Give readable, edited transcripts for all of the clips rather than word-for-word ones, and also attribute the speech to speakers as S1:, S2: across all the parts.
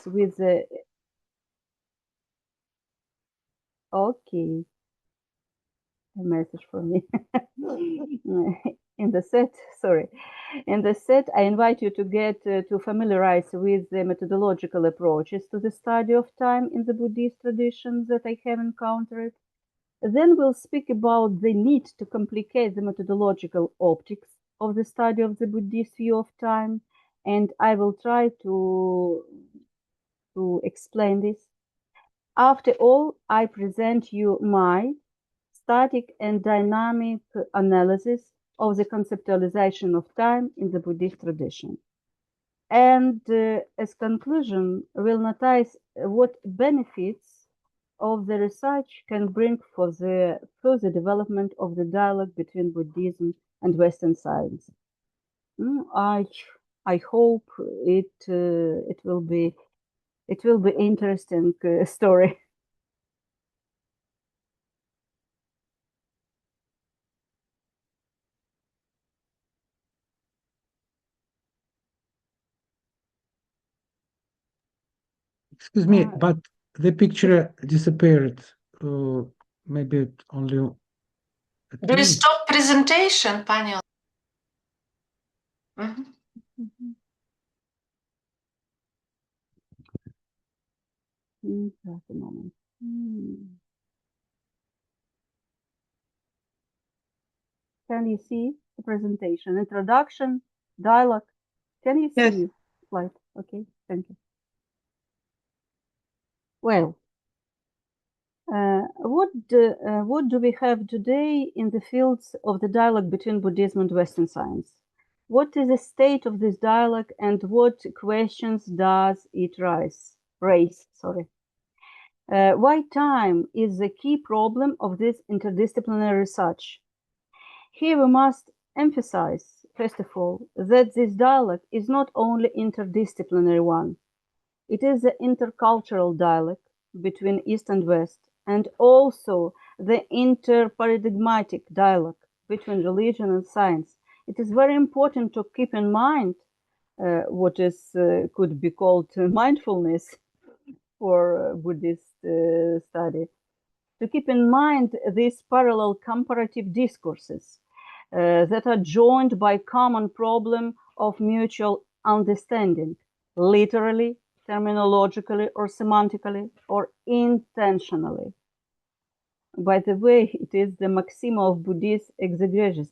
S1: with the... Okay. A message for me. In the set, sorry. In the set, I invite you to get to familiarize with the methodological approaches to the study of time in the Buddhist tradition that I have encountered. Then we'll speak about the need to complicate the methodological optics of the study of the Buddhist view of time, and I will try to explain this. After all, I present you my static and dynamic analysis of the conceptualization of time in the Buddhist tradition. And as conclusion, we'll notice what benefits of the research can bring for the further development of the dialogue between Buddhism and Western science. I hope it will be interesting story.
S2: Excuse me, but the picture disappeared. Maybe only.
S3: Do you stop presentation panel?
S1: Just a moment. Can you see the presentation? Introduction, dialogue. Can you see slide? Okay, thank you. Well, what do we have today in the fields of the dialogue between Buddhism and Western science? What is the state of this dialogue, and what questions does it raise? Why time is the key problem of this interdisciplinary research? Here we must emphasize, first of all, that this dialogue is not only interdisciplinary one. It is the intercultural dialogue between East and West, and also the interparadigmatic dialogue between religion and science. It is very important to keep in mind what is could be called mindfulness for Buddhist study. To keep in mind these parallel comparative discourses that are joined by common problem of mutual understanding, literally, terminologically, or semantically, or intentionally. By the way, it is the maxima of Buddhist exegesis,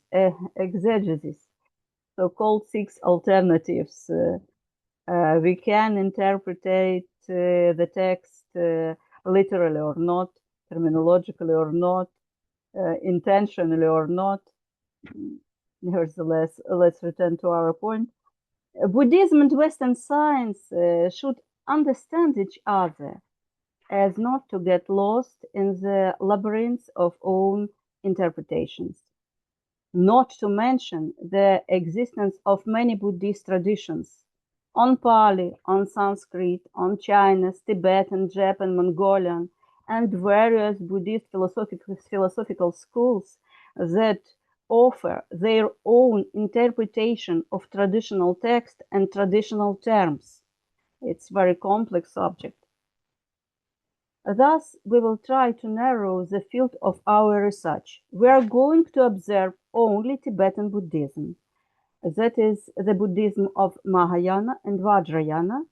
S1: so-called 6 alternatives. We can interpret the text literally or not, terminologically or not, intentionally or not. Nevertheless, let's return to our point. Buddhism and Western science should understand each other as not to get lost in the labyrinths of own interpretations. Not to mention the existence of many Buddhist traditions on Pali, on Sanskrit, on Chinese, Tibetan, Japan, Mongolian, and various Buddhist philosophical schools that offer their own interpretation of traditional text and traditional terms. It's a very complex subject. Thus, we will try to narrow the field of our research. We are going to observe only Tibetan Buddhism, that is, the Buddhism of Mahayana and Vajrayana,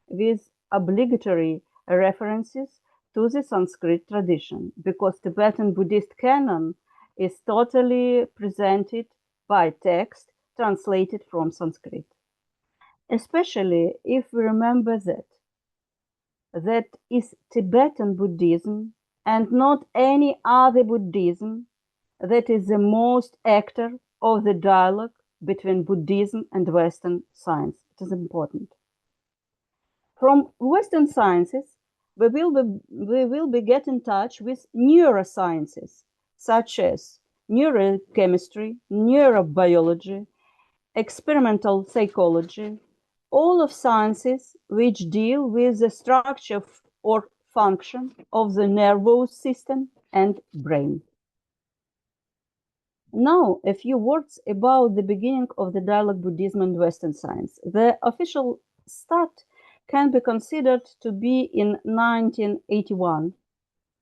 S1: with obligatory references to the Sanskrit tradition, because Tibetan Buddhist canon is totally presented by text translated from Sanskrit. Especially if we remember that is Tibetan Buddhism and not any other Buddhism that is the most actor of the dialogue between Buddhism and Western science. It is important. From Western sciences, we will be get in touch with neurosciences, such as neurochemistry, neurobiology, experimental psychology, all of sciences which deal with the structure or function of the nervous system and brain. Now, a few words about the beginning of the dialogue Buddhism and Western science. The official start can be considered to be in 1981,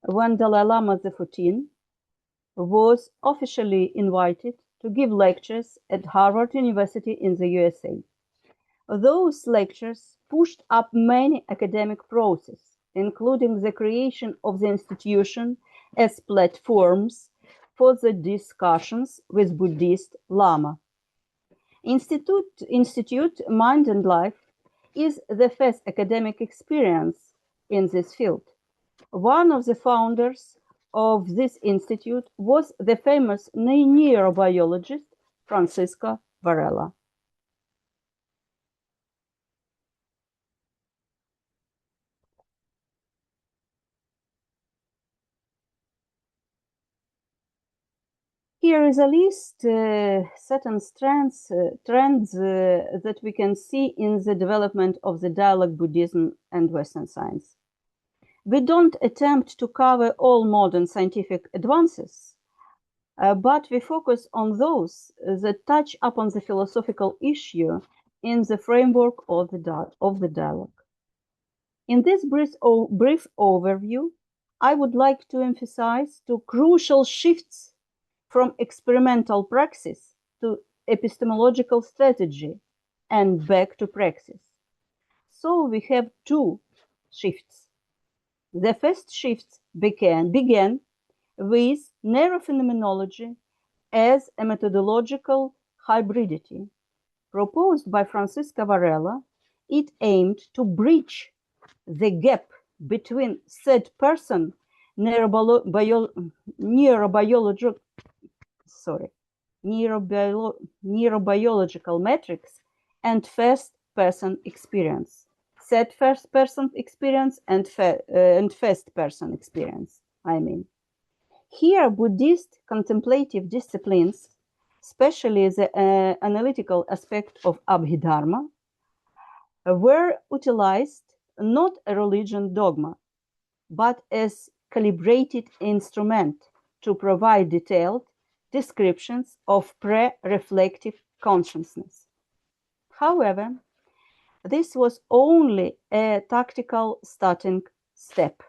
S1: when Dalai Lama XIV was officially invited to give lectures at Harvard University in the USA. Those lectures pushed up many academic processes, including the creation of the institution as platforms for the discussions with Buddhist Lama. Institute Mind and Life is the first academic experience in this field. One of the founders of this institute was the famous neurobiologist Francisco Varela. Here is a list certain trends that we can see in the development of the dialogue Buddhism and Western science. We don't attempt to cover all modern scientific advances, but we focus on those that touch upon the philosophical issue in the framework of the dialogue. In this brief overview, I would like to emphasize two crucial shifts from experimental praxis to epistemological strategy and back to praxis. So we have two shifts. The first shift began with neurophenomenology as a methodological hybridity. Proposed by Francisco Varela, it aimed to bridge the gap between third-person neurobiological metrics and first-person experience. Third first-person experience and first-person experience, I mean. Here, Buddhist contemplative disciplines, especially the analytical aspect of Abhidharma, were utilized not a religion dogma, but as calibrated instrument to provide detailed descriptions of pre-reflective consciousness. However, this was only a tactical starting step.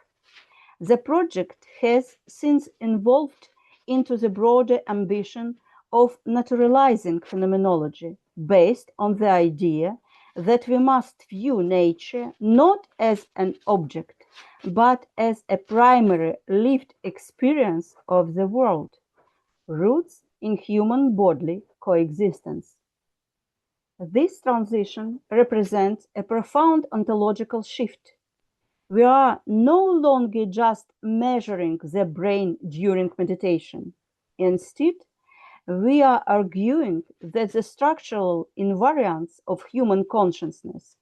S1: The project has since evolved into the broader ambition of naturalizing phenomenology based on the idea that we must view nature not as an object, but as a primary lived experience of the world, roots in human bodily coexistence. This transition represents a profound ontological shift. We are no longer just measuring the brain during meditation. Instead, we are arguing that the structural invariants of human consciousness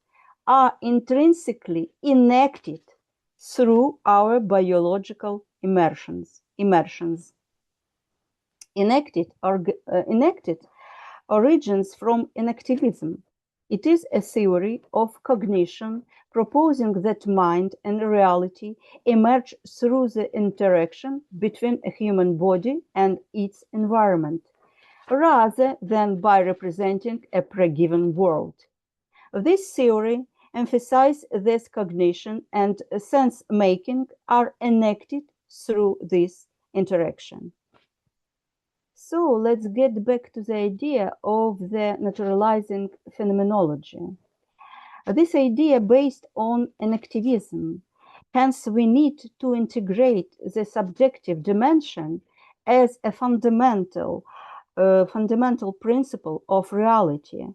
S1: are intrinsically enacted through our biological immersions. Enacted origins from enactivism. It is a theory of cognition proposing that mind and reality emerge through the interaction between a human body and its environment, rather than by representing a pre-given world. This theory emphasizes that cognition and sense-making are enacted through this interaction. So let's get back to the idea of the naturalizing phenomenology. This idea based on enactivism. Hence, we need to integrate the subjective dimension as a fundamental principle of reality.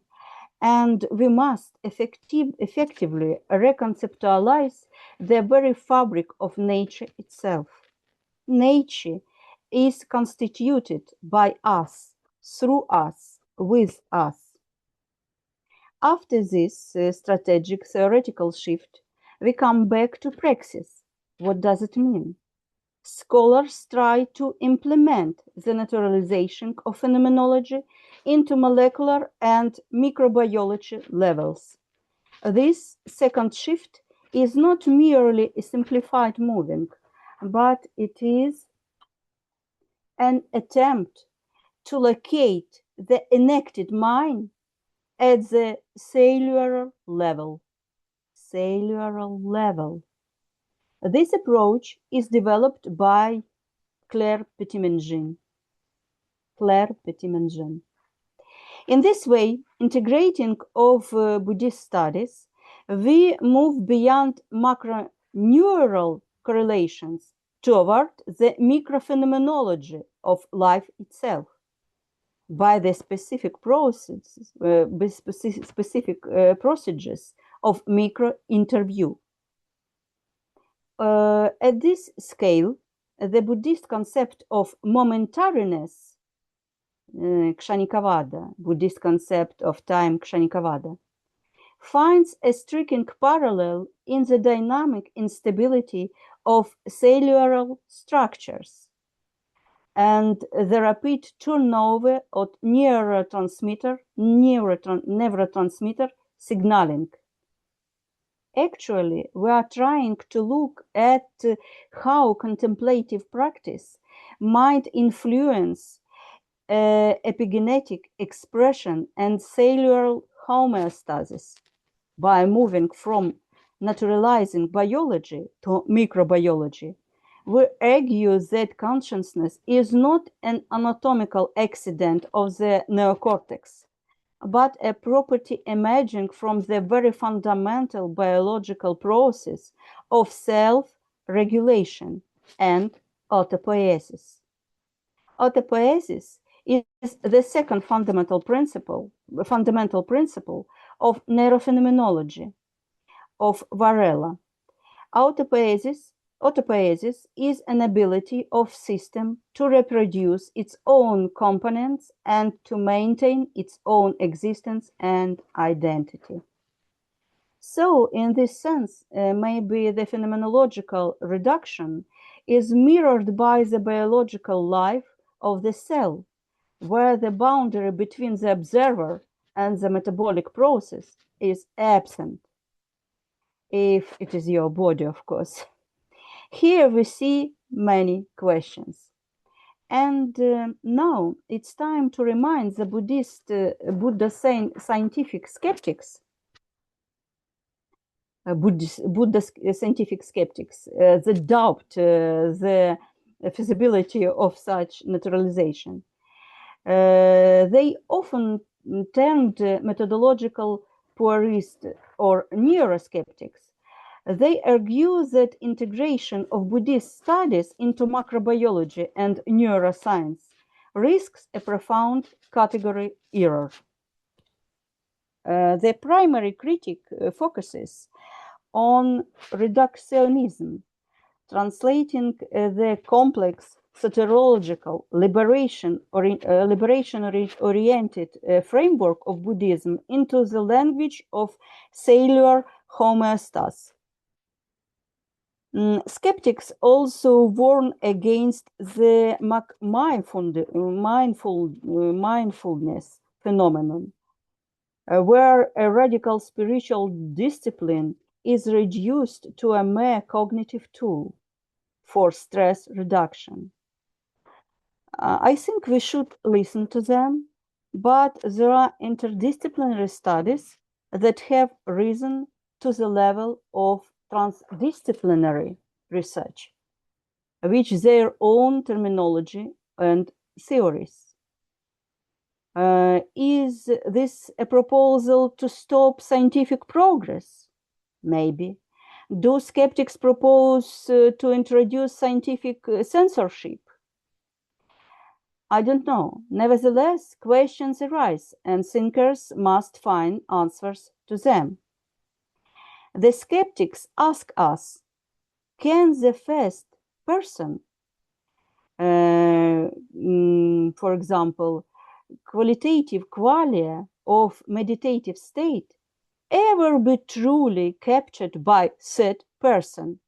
S1: And we must effectively reconceptualize the very fabric of nature itself. Nature is constituted by us, through us, with us. After this strategic theoretical shift, we come back to praxis. What does it mean? Scholars try to implement the naturalization of phenomenology into molecular and microbiology levels. This second shift is not merely a simplified moving, but it is an attempt to locate the enacted mind at the cellular level. cellular level. This approach is developed by Claire Petit-Mengin. In this way, integrating of Buddhist studies, we move beyond macro-neural correlations toward the microphenomenology of life itself by the specific processes, procedures of micro-interview. At this scale, the Buddhist concept of momentariness, kṣaṇikavāda, Buddhist concept of time, kṣaṇikavāda, finds a striking parallel in the dynamic instability of cellular structures and the rapid turnover of neurotransmitter signaling. Actually, we are trying to look at how contemplative practice might influence epigenetic expression and cellular homeostasis by moving from naturalizing biology to microbiology. We argue that consciousness is not an anatomical accident of the neocortex, but a property emerging from the very fundamental biological process of self-regulation and autopoiesis. Autopoiesis is the second fundamental principle of neurophenomenology of Varela. Autopoiesis is an ability of system to reproduce its own components and to maintain its own existence and identity. So, in this sense, maybe the phenomenological reduction is mirrored by the biological life of the cell, where the boundary between the observer and the metabolic process is absent, if it is your body, of course. Here we see many questions. And now it's time to remind the Buddha scientific skeptics, Buddha scientific skeptics, the doubt the feasibility of such naturalization. They often termed methodological purists or neuroskeptics. They argue that integration of Buddhist studies into macrobiology and neuroscience risks a profound category error. The primary critique focuses on reductionism, translating the complex soteriological liberation-oriented framework of Buddhism into the language of cellular homeostasis. Skeptics also warn against the mindfulness phenomenon, where a radical spiritual discipline is reduced to a mere cognitive tool for stress reduction. I think we should listen to them, but there are interdisciplinary studies that have risen to the level of transdisciplinary research, which their own terminology and theories. Is this a proposal to stop scientific progress? Maybe. Do skeptics propose to introduce scientific censorship? I don't know. Nevertheless, questions arise, and thinkers must find answers to them. The skeptics ask us, can the first person, for example, qualitative qualia of meditative state, ever be truly captured by third person?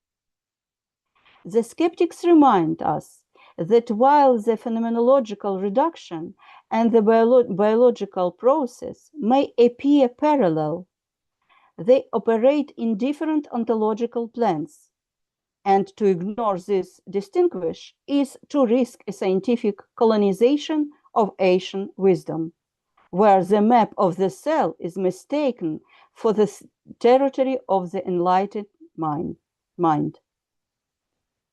S1: The skeptics remind us that while the phenomenological reduction and the biological process may appear parallel, they operate in different ontological planes, and to ignore this distinction is to risk a scientific colonization of Asian wisdom, where the map of the cell is mistaken for the territory of the enlightened mind.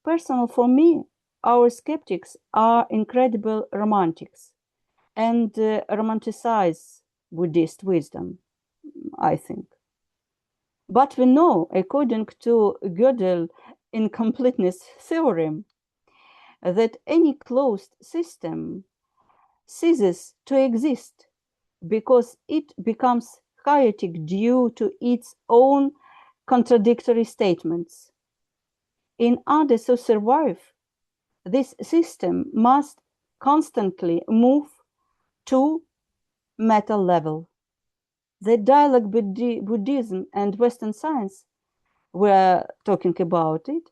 S1: Personal for me, our skeptics are incredible romantics and romanticize Buddhist wisdom, I think. But we know, according to Gödel incompleteness theorem, that any closed system ceases to exist because it becomes chaotic due to its own contradictory statements. In order to survive, this system must constantly move to meta level. The dialogue between Buddhism and Western science, we're talking about it,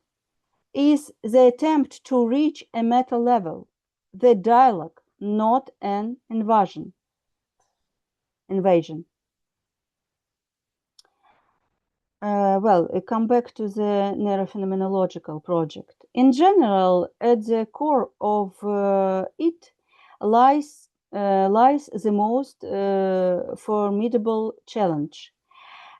S1: is the attempt to reach a meta level, the dialogue, not an invasion. Well, I come back to the neurophenomenological project. In general, at the core of it lies the most formidable challenge,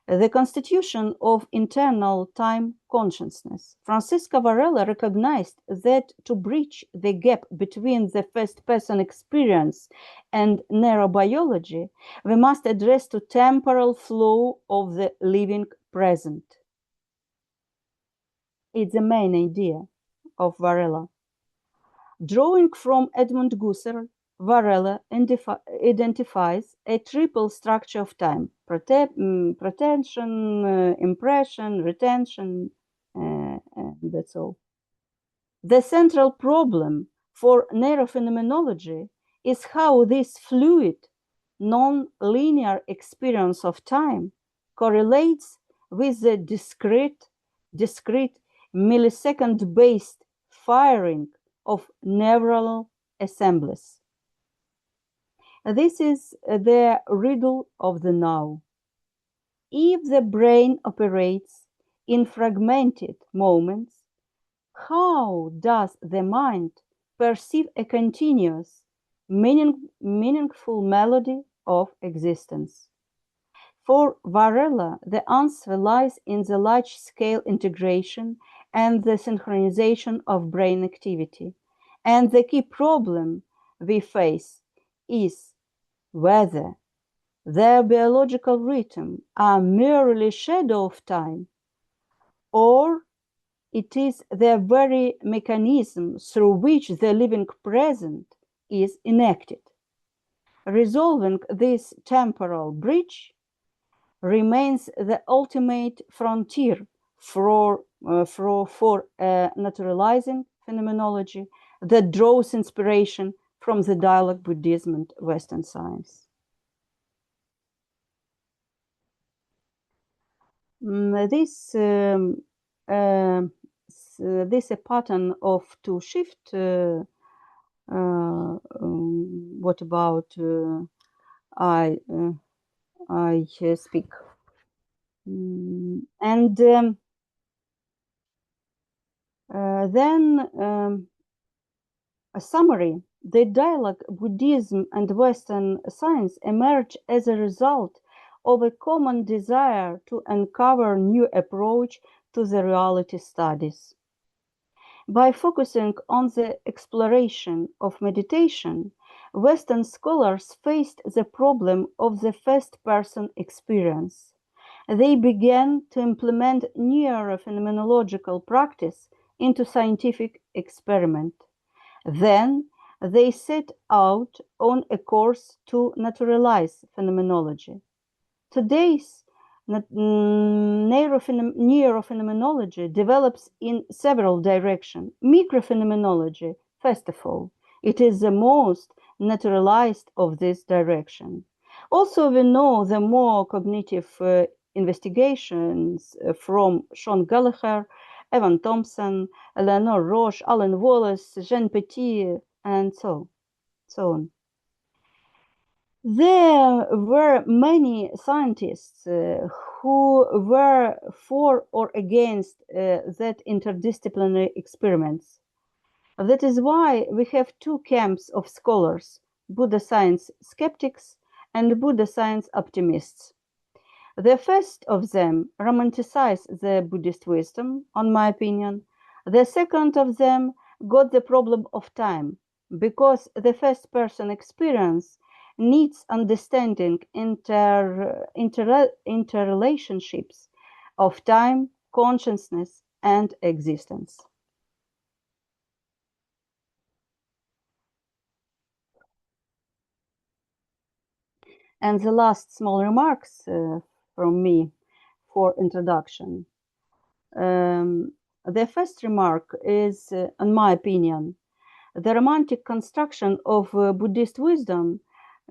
S1: the constitution of internal time consciousness. Francisco Varela recognized that to bridge the gap between the first-person experience and neurobiology, we must address the temporal flow of the living present. It's the main idea of Varela. Drawing from Edmund Husserl, Varela identifies a triple structure of time: pretension, impression, retention, and that's all. The central problem for neurophenomenology is how this fluid, non-linear experience of time correlates with the discrete millisecond-based firing of neural assemblies. This is the riddle of the now. If the brain operates in fragmented moments, how does the mind perceive a continuous, meaningful melody of existence? For Varela, the answer lies in the large-scale integration and the synchronization of brain activity. And the key problem we face is whether their biological rhythm are merely shadow of time, or it is the very mechanism through which the living present is enacted. Resolving this temporal bridge remains the ultimate frontier for naturalizing phenomenology that draws inspiration from the dialogue Buddhism and Western science. This a pattern of two shift. What about I speak, and then a summary. The dialogue Buddhism and Western science emerge as a result of a common desire to uncover new approach to the reality studies. By focusing on the exploration of meditation, Western scholars faced the problem of the first-person experience. They began to implement neurophenomenological practice into scientific experiment. Then they set out on a course to naturalize phenomenology. Today's neurophenomenology develops in several directions. Microphenomenology, first of all, it is the most naturalized of this direction. Also, we know the more cognitive investigations from Sean Gallagher, Evan Thompson, Eleanor Roche, Alan Wallace, Jean Petit, and so on. There were many scientists who were for or against that interdisciplinary experiments. That is why we have two camps of scholars, Buddha science skeptics and Buddha science optimists. The first of them romanticized the Buddhist wisdom, on my opinion. The second of them got the problem of time, because the first person experience needs understanding interrelationships of time, consciousness, and existence. And the last small remarks from me for introduction. The first remark is, in my opinion, the romantic construction of Buddhist wisdom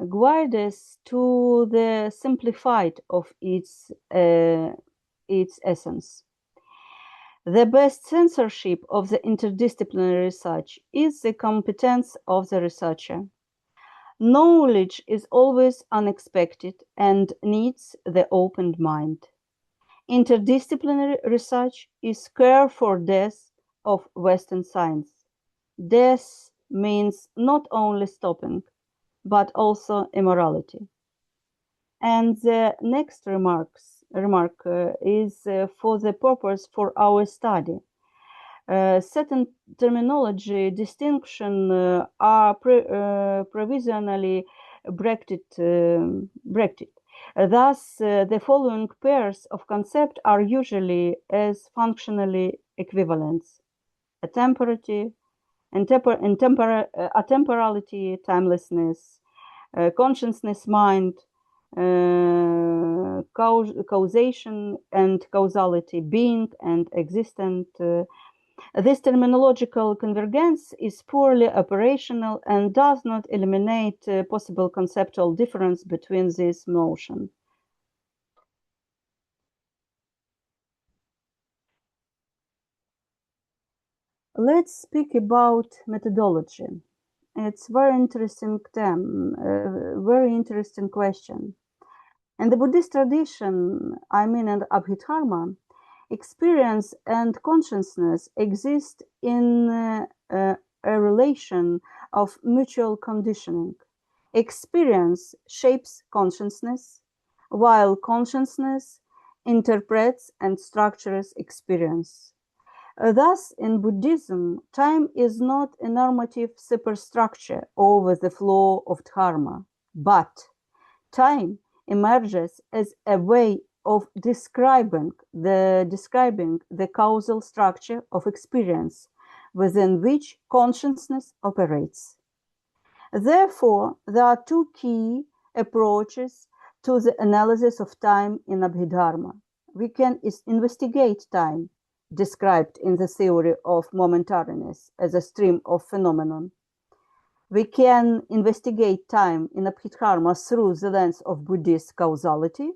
S1: guides us to the simplified of its essence. The best censorship of the interdisciplinary research is the competence of the researcher. Knowledge is always unexpected and needs the opened mind. Interdisciplinary research is care for death of Western science. Death means not only stopping, but also immorality. And the next remark is for the purpose for our study. Certain terminology distinction are provisionally bracketed. Thus, the following pairs of concepts are usually as functionally equivalents: temporality, timelessness, consciousness, mind, causation and causality, being and existent. This terminological convergence is poorly operational and does not eliminate possible conceptual difference between these notions. Let's speak about methodology. It's a very interesting term, very interesting question. In the Buddhist tradition, in Abhidharma, experience and consciousness exist in a relation of mutual conditioning. Experience shapes consciousness, while consciousness interprets and structures experience. Thus, in Buddhism, time is not a normative superstructure over the flow of dharma, but time emerges as a way of describing the causal structure of experience within which consciousness operates. Therefore, there are two key approaches to the analysis of time in Abhidharma. We can investigate time, described in the theory of momentariness as a stream of phenomenon. We can investigate time in Abhidharma through the lens of Buddhist causality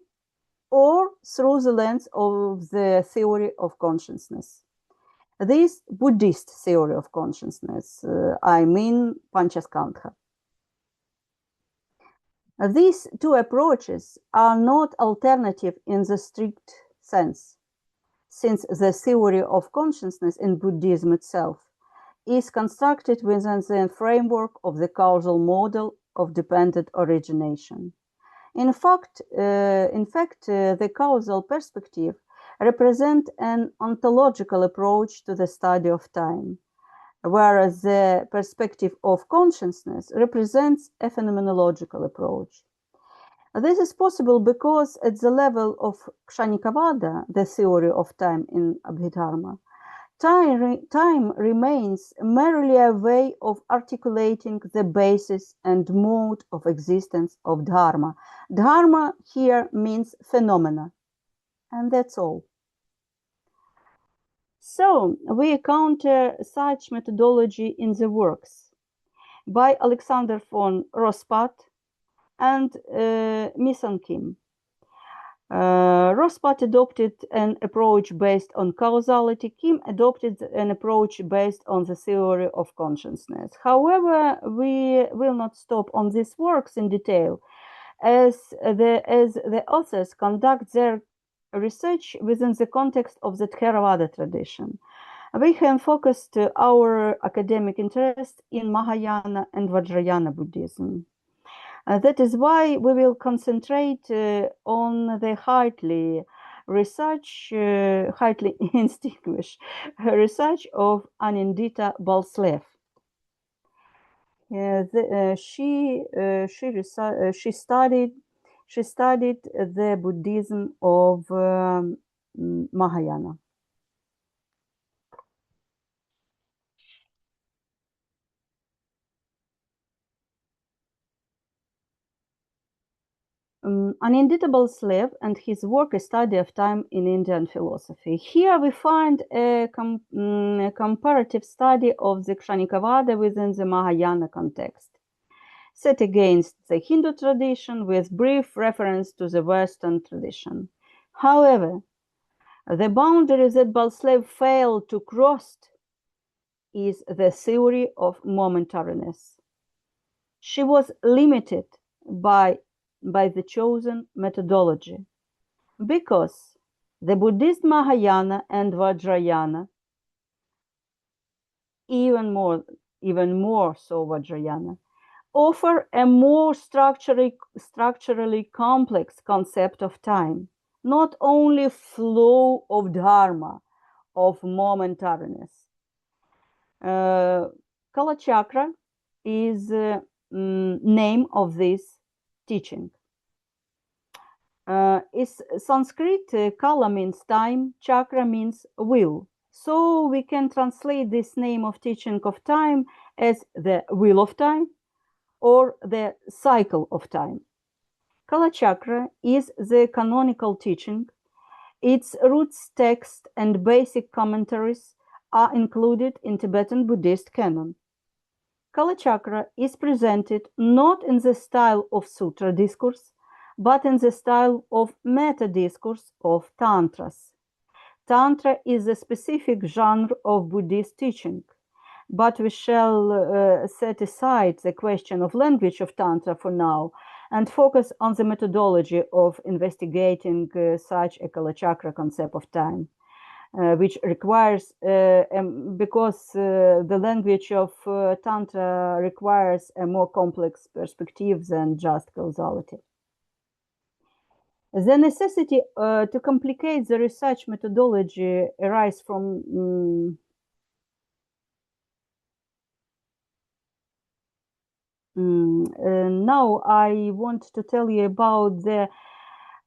S1: or through the lens of the theory of consciousness. This Buddhist theory of consciousness, Panchaskandha. These two approaches are not alternative in the strict sense, since the theory of consciousness in Buddhism itself is constructed within the framework of the causal model of dependent origination. In fact, the causal perspective represents an ontological approach to the study of time, whereas the perspective of consciousness represents a phenomenological approach. This is possible because at the level of kṣaṇikavāda, the theory of time in Abhidharma, time remains merely a way of articulating the basis and mode of existence of dharma. Dharma here means phenomena, and that's all. So we encounter such methodology in the works by Alexander von Rospat and Misankim. Rospat adopted an approach based on causality. Kim adopted an approach based on the theory of consciousness. However, we will not stop on these works in detail, as the authors conduct their research within the context of the Theravada tradition. We have focused our academic interest in Mahayana and Vajrayana Buddhism. That is why we will concentrate on the Hartley research, Hartley distinguish research of Anindita Balslev. She studied the Buddhism of Mahayana. Anindita Balslev and his work, A Study of Time in Indian Philosophy. Here we find a comparative study of the kṣaṇikavāda within the Mahayana context, set against the Hindu tradition with brief reference to the Western tradition. However, the boundary that Balslev failed to cross is the theory of momentariness. She was limited by the chosen methodology, because the Buddhist Mahayana and Vajrayana, even more so Vajrayana, offer a more structurally complex concept of time, not only flow of dharma, of momentariness. Kalachakra is name of this teaching. Is Sanskrit kala means time, chakra means will. So we can translate this name of teaching of time as the wheel of time or the cycle of time. Kalachakra is the canonical teaching. Its roots, text, and basic commentaries are included in Tibetan Buddhist canon. Kalachakra is presented not in the style of sutra discourse, but in the style of meta-discourse of tantras. Tantra is a specific genre of Buddhist teaching, but we shall set aside the question of language of Tantra for now and focus on the methodology of investigating such a Kalachakra concept of time. Which requires, because the language of Tantra requires a more complex perspective than just causality. The necessity to complicate the research methodology arises from now I want to tell you about the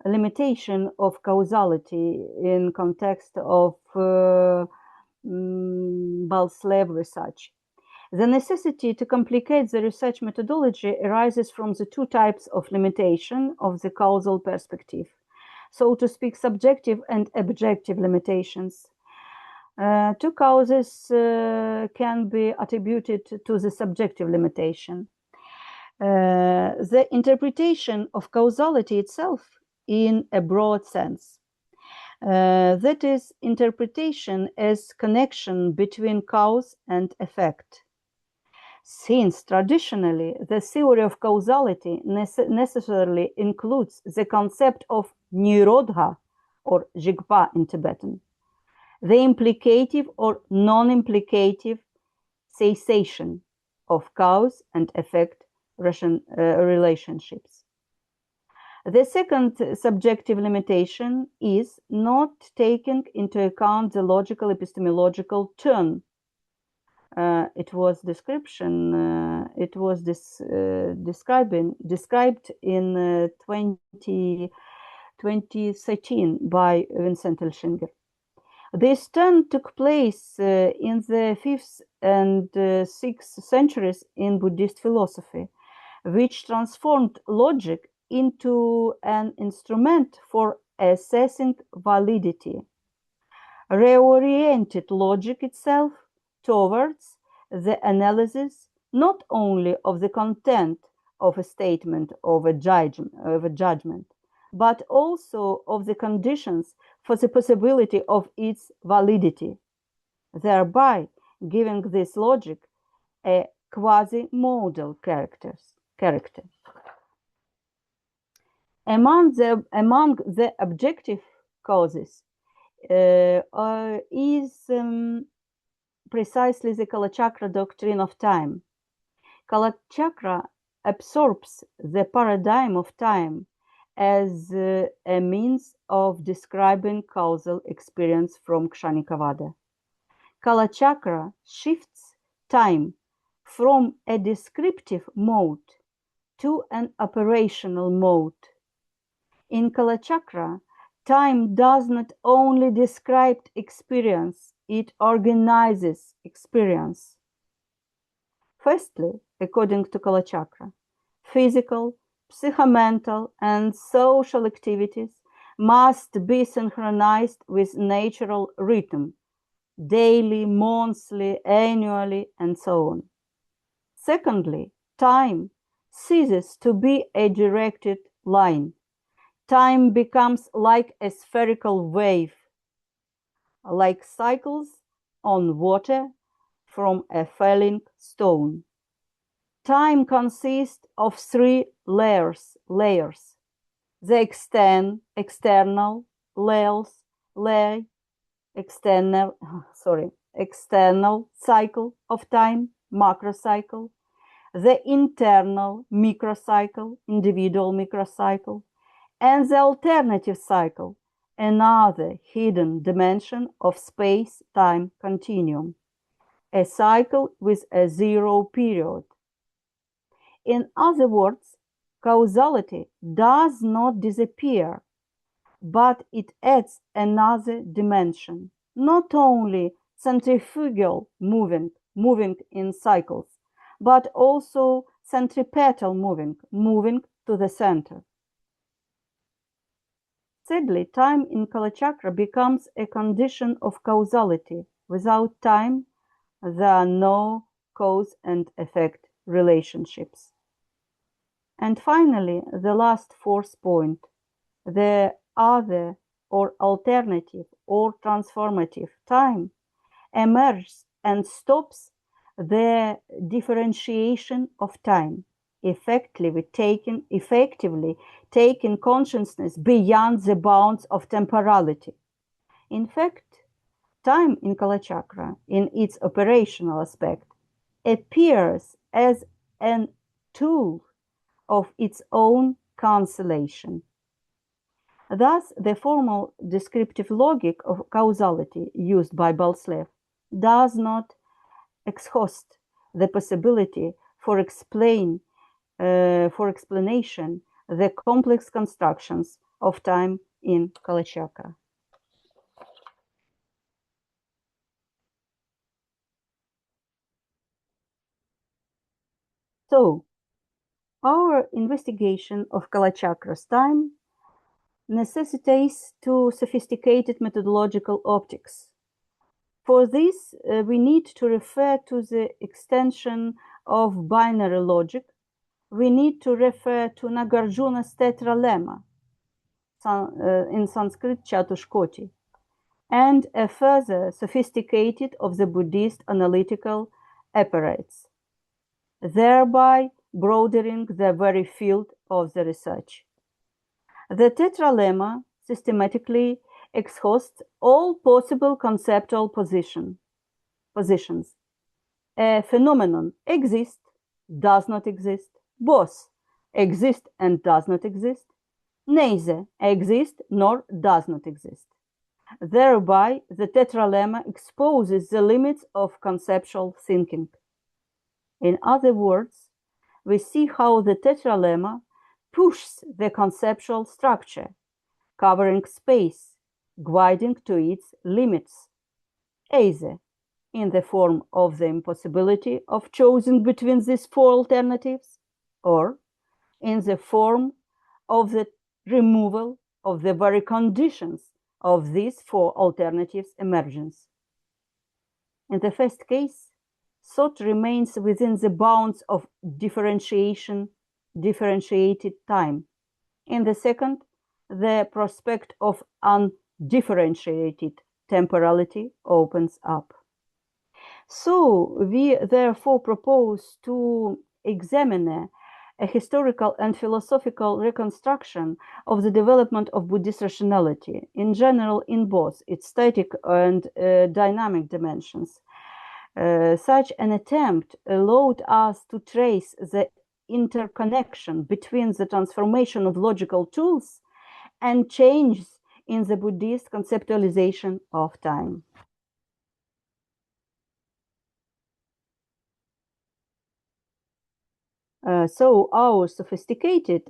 S1: limitation of causality in context of Balslev research. The necessity to complicate the research methodology arises from the two types of limitation of the causal perspective, so to speak, subjective and objective limitations. Two causes can be attributed to the subjective limitation. The interpretation of causality itself in a broad sense. That is, interpretation as connection between cause and effect. Since traditionally the theory of causality necessarily includes the concept of nirodha, or jigpa in Tibetan, the implicative or non-implicative cessation of cause and effect relationships. The second subjective limitation is not taking into account the logical epistemological turn. It was described in 2013 by Vincent Elshinger. This turn took place in the 5th and 6th centuries in Buddhist philosophy, which transformed logic into an instrument for assessing validity, reoriented logic itself towards the analysis not only of the content of a statement of a judgment, but also of the conditions for the possibility of its validity, thereby giving this logic a quasi-modal character. Among the objective causes is precisely the Kalachakra doctrine of time. Kalachakra absorbs the paradigm of time as a means of describing causal experience from kṣaṇikavāda. Kalachakra shifts time from a descriptive mode to an operational mode. In Kalachakra, time does not only describe experience, it organizes experience. Firstly, according to Kalachakra, physical, psychomental, and social activities must be synchronized with natural rhythm, daily, monthly, annually, and so on. Secondly, time ceases to be a directed line. Time becomes like a spherical wave, like cycles on water from a falling stone. Time consists of three layers. The external cycle of time, macrocycle, the internal microcycle, individual microcycle, and the alternative cycle, another hidden dimension of space-time continuum, a cycle with a zero period. In other words, causality does not disappear, but it adds another dimension, not only centrifugal moving in cycles, but also centripetal moving to the center. Sadly, time in Kalachakra becomes a condition of causality. Without time, there are no cause and effect relationships. And finally, the last fourth point, the other or alternative or transformative time emerges and stops the differentiation of time, effectively taking consciousness beyond the bounds of temporality. In fact, time in Kalachakra, in its operational aspect, appears as an tool of its own cancellation. Thus, the formal descriptive logic of causality used by Balslev does not exhaust the possibility for explanation the complex constructions of time in Kalachakra. So, our investigation of Kalachakra's time necessitates two sophisticated methodological optics. For this, we need to refer to the extension of binary logic. We need to refer to Nagarjuna's tetralemma, in Sanskrit Chatushkoti, and a further sophisticated of the Buddhist analytical apparatus, thereby broadening the very field of the research. The tetralemma systematically exhausts all possible conceptual positions. A phenomenon exists, does not exist, both exist and does not exist, neither exist nor does not exist. Thereby, the tetralemma exposes the limits of conceptual thinking. In other words, we see how the tetralemma pushes the conceptual structure, covering space, guiding to its limits, either in the form of the impossibility of choosing between these four alternatives, or in the form of the removal of the very conditions of these four alternatives' emergence. In the first case, thought remains within the bounds of differentiated time. In the second, the prospect of undifferentiated temporality opens up. So we therefore propose to examine a historical and philosophical reconstruction of the development of Buddhist rationality, in general in both its static and dynamic dimensions. Such an attempt allowed us to trace the interconnection between the transformation of logical tools and changes in the Buddhist conceptualization of time. So our sophisticated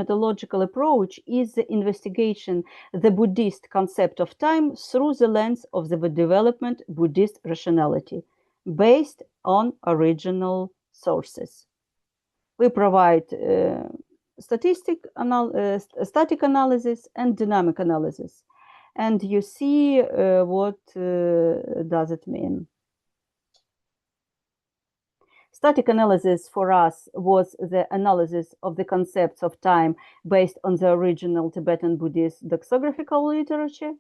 S1: methodological approach is the investigation the Buddhist concept of time through the lens of the development Buddhist rationality based on original sources. We provide static analysis and dynamic analysis, and you see what does it mean. Static analysis for us was the analysis of the concepts of time based on the original Tibetan Buddhist doxographical literature.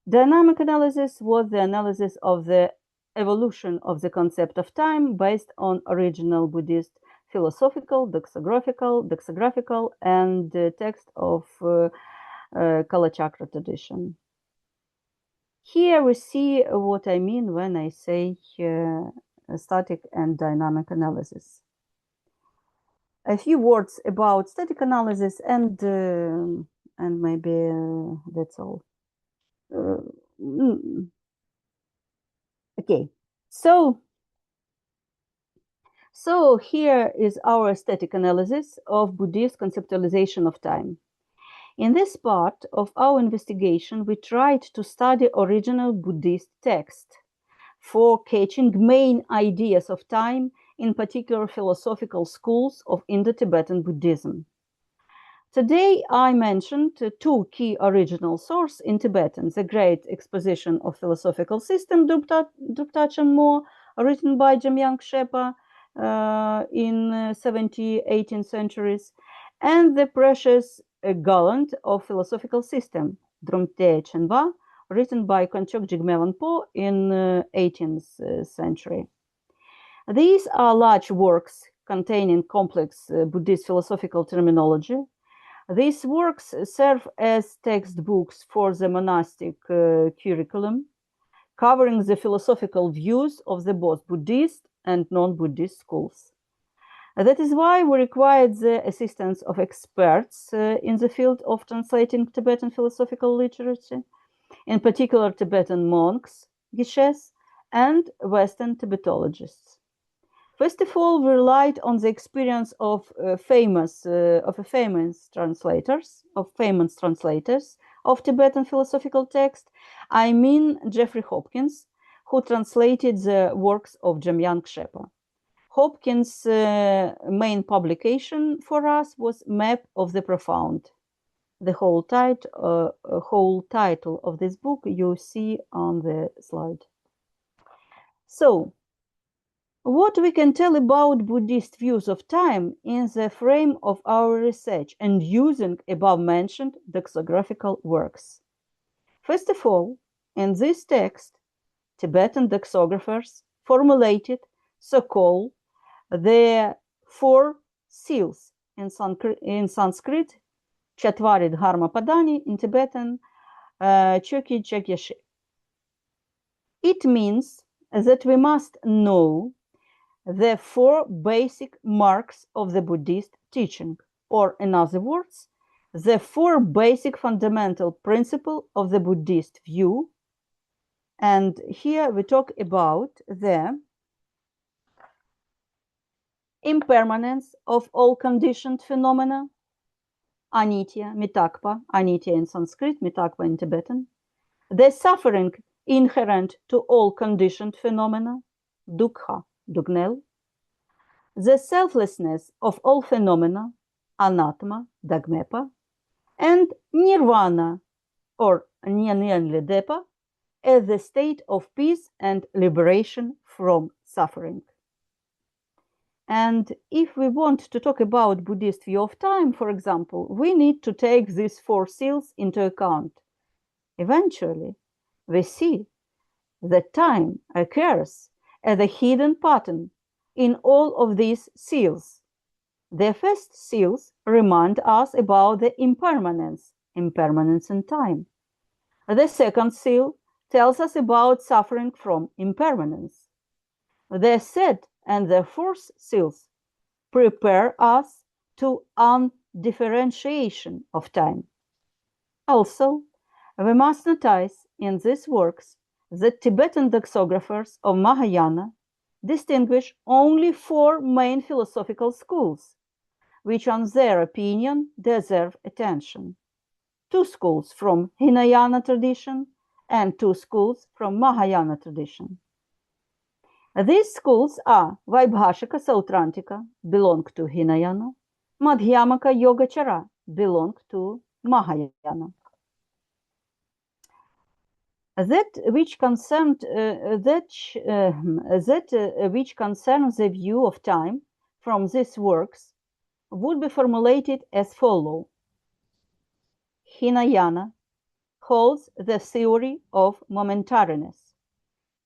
S1: Dynamic analysis was the analysis of the evolution of the concept of time based on original Buddhist philosophical, doxographical, and the text of Kalachakra tradition. Here we see what I mean when I say static and dynamic analysis. A few words about static analysis, and maybe that's all. Okay, so here is our static analysis of Buddhist conceptualization of time. In this part of our investigation, we tried to study original Buddhist text for catching main ideas of time, in particular philosophical schools of Indo-Tibetan Buddhism. Today, I mentioned two key original sources in Tibetan: the Great Exposition of Philosophical System, Dubtachan Mo, written by Jamyang Shepa in 17th, 18th centuries, and the precious Gallant of Philosophical System, Drumte Chenva, written by Konchok Jigme Wanpo in 18th century. These are large works containing complex Buddhist philosophical terminology. These works serve as textbooks for the monastic curriculum, covering the philosophical views of the both Buddhist and non-Buddhist schools. That is why we required the assistance of experts in the field of translating Tibetan philosophical literature, in particular Tibetan monks, geshes, and Western Tibetologists. First of all, we relied on the experience of famous translators of Tibetan philosophical text. I mean Jeffrey Hopkins, who translated the works of Jamyang Shepa. Hopkins' main publication for us was Map of the Profound. The whole title of this book you see on the slide. So, what we can tell about Buddhist views of time in the frame of our research and using above-mentioned doxographical works. First of all, in this text, Tibetan doxographers formulated so-called the four seals in Sanskrit, Chatvari Dharma Padani, in Tibetan, Choki Chakyashi. It means that we must know the four basic marks of the Buddhist teaching, or in other words, the four basic fundamental principles of the Buddhist view. And here we talk about the impermanence of all conditioned phenomena, anitya, mitakpa, anitya in Sanskrit, mitakpa in Tibetan, the suffering inherent to all conditioned phenomena, dukkha, dugnel, the selflessness of all phenomena, anatma, dagmepa, and nirvana, or nyanyanledepa, as the state of peace and liberation from suffering. And if we want to talk about Buddhist view of time, for example, we need to take these four seals into account. Eventually, we see that time occurs as a hidden pattern in all of these seals. The first seals remind us about the impermanence in time. The second seal tells us about suffering from impermanence. The third and the fourth seals prepare us to undifferentiation of time. Also, we must notice in these works that Tibetan doxographers of Mahayana distinguish only four main philosophical schools, which on their opinion deserve attention. Two schools from Hinayana tradition and two schools from Mahayana tradition. These schools are Vaibhashika Sautrantika, belong to Hinayana, Madhyamaka Yogacara, belong to Mahayana. That which concerns the view of time from these works would be formulated as follows. Hinayana holds the theory of momentariness.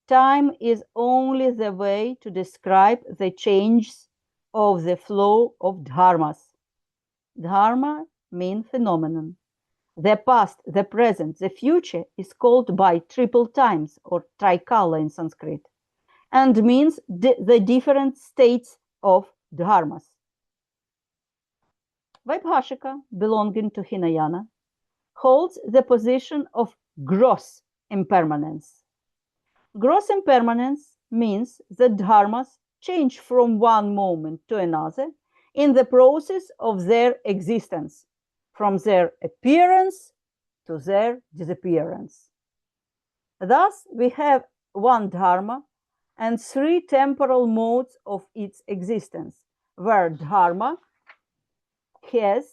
S1: Time is only the way to describe the changes of the flow of dharmas. Dharma means phenomenon. The past, the present, the future is called by triple times or trikala in Sanskrit and means the different states of dharmas. Vaibhashika, belonging to Hinayana, holds the position of gross impermanence. Gross impermanence means that dharmas change from one moment to another in the process of their existence, from their appearance to their disappearance. Thus, we have one dharma and three temporal modes of its existence, where dharma has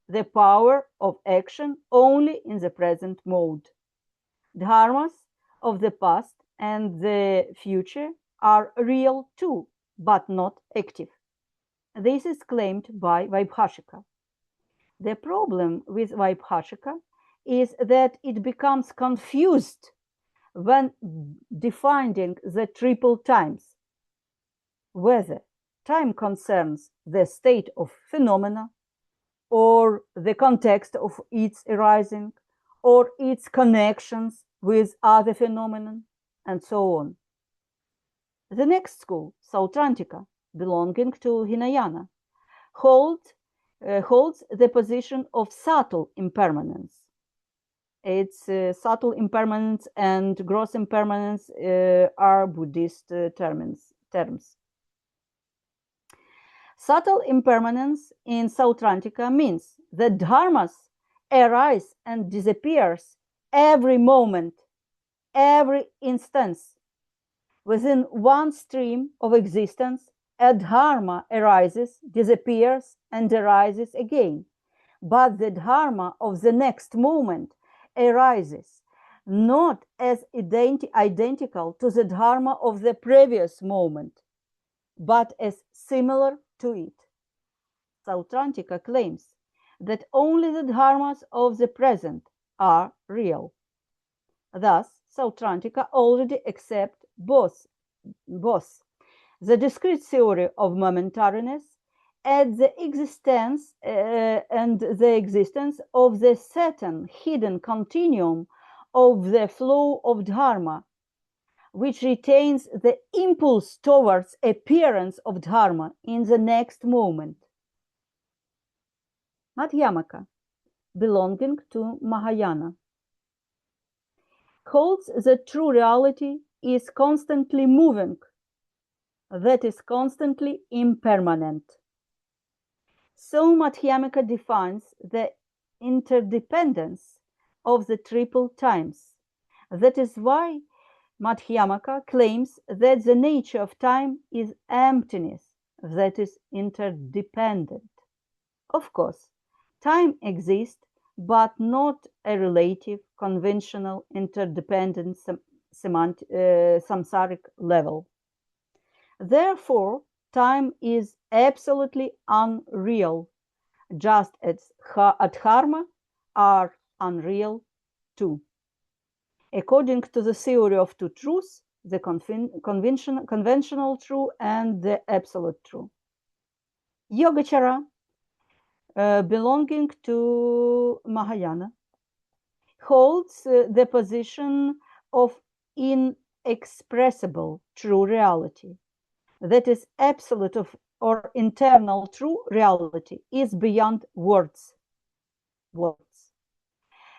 S1: the power of action only in the present mode. Dharmas of the past and the future are real too, but not active. This is claimed by Vaibhashika. The problem with Vaibhashika is that it becomes confused when defining the triple times, whether time concerns the state of phenomena or the context of its arising or its connections with other phenomena, and so on. The next school, Sautrantika, belonging to Hinayana, holds the position of subtle impermanence. Its subtle impermanence and gross impermanence are Buddhist terms. Subtle impermanence in Sautrantika means that dharmas arise and disappears every moment, every instance. Within one stream of existence, a dharma arises, disappears, and arises again. But the dharma of the next moment arises not as identical to the dharma of the previous moment, but as similar to it. Sautrantika claims that only the dharmas of the present are real. Thus, Sautrantika already accepts both the discrete theory of momentariness and the existence of the certain hidden continuum of the flow of dharma, which retains the impulse towards appearance of dharma in the next moment. Madhyamaka, belonging to Mahayana, holds that true reality is constantly moving, that is constantly impermanent. So Madhyamaka defines the interdependence of the triple times. That is why Madhyamaka claims that the nature of time is emptiness, that is interdependent. Of course, time exists, but not a relative, conventional, interdependent samsaric level. Therefore, time is absolutely unreal, just as dharma are unreal too. According to the theory of two truths, the conventional true and the absolute true. Yogacara, belonging to Mahayana, holds the position of inexpressible true reality, that is absolute of or internal true reality, is beyond words.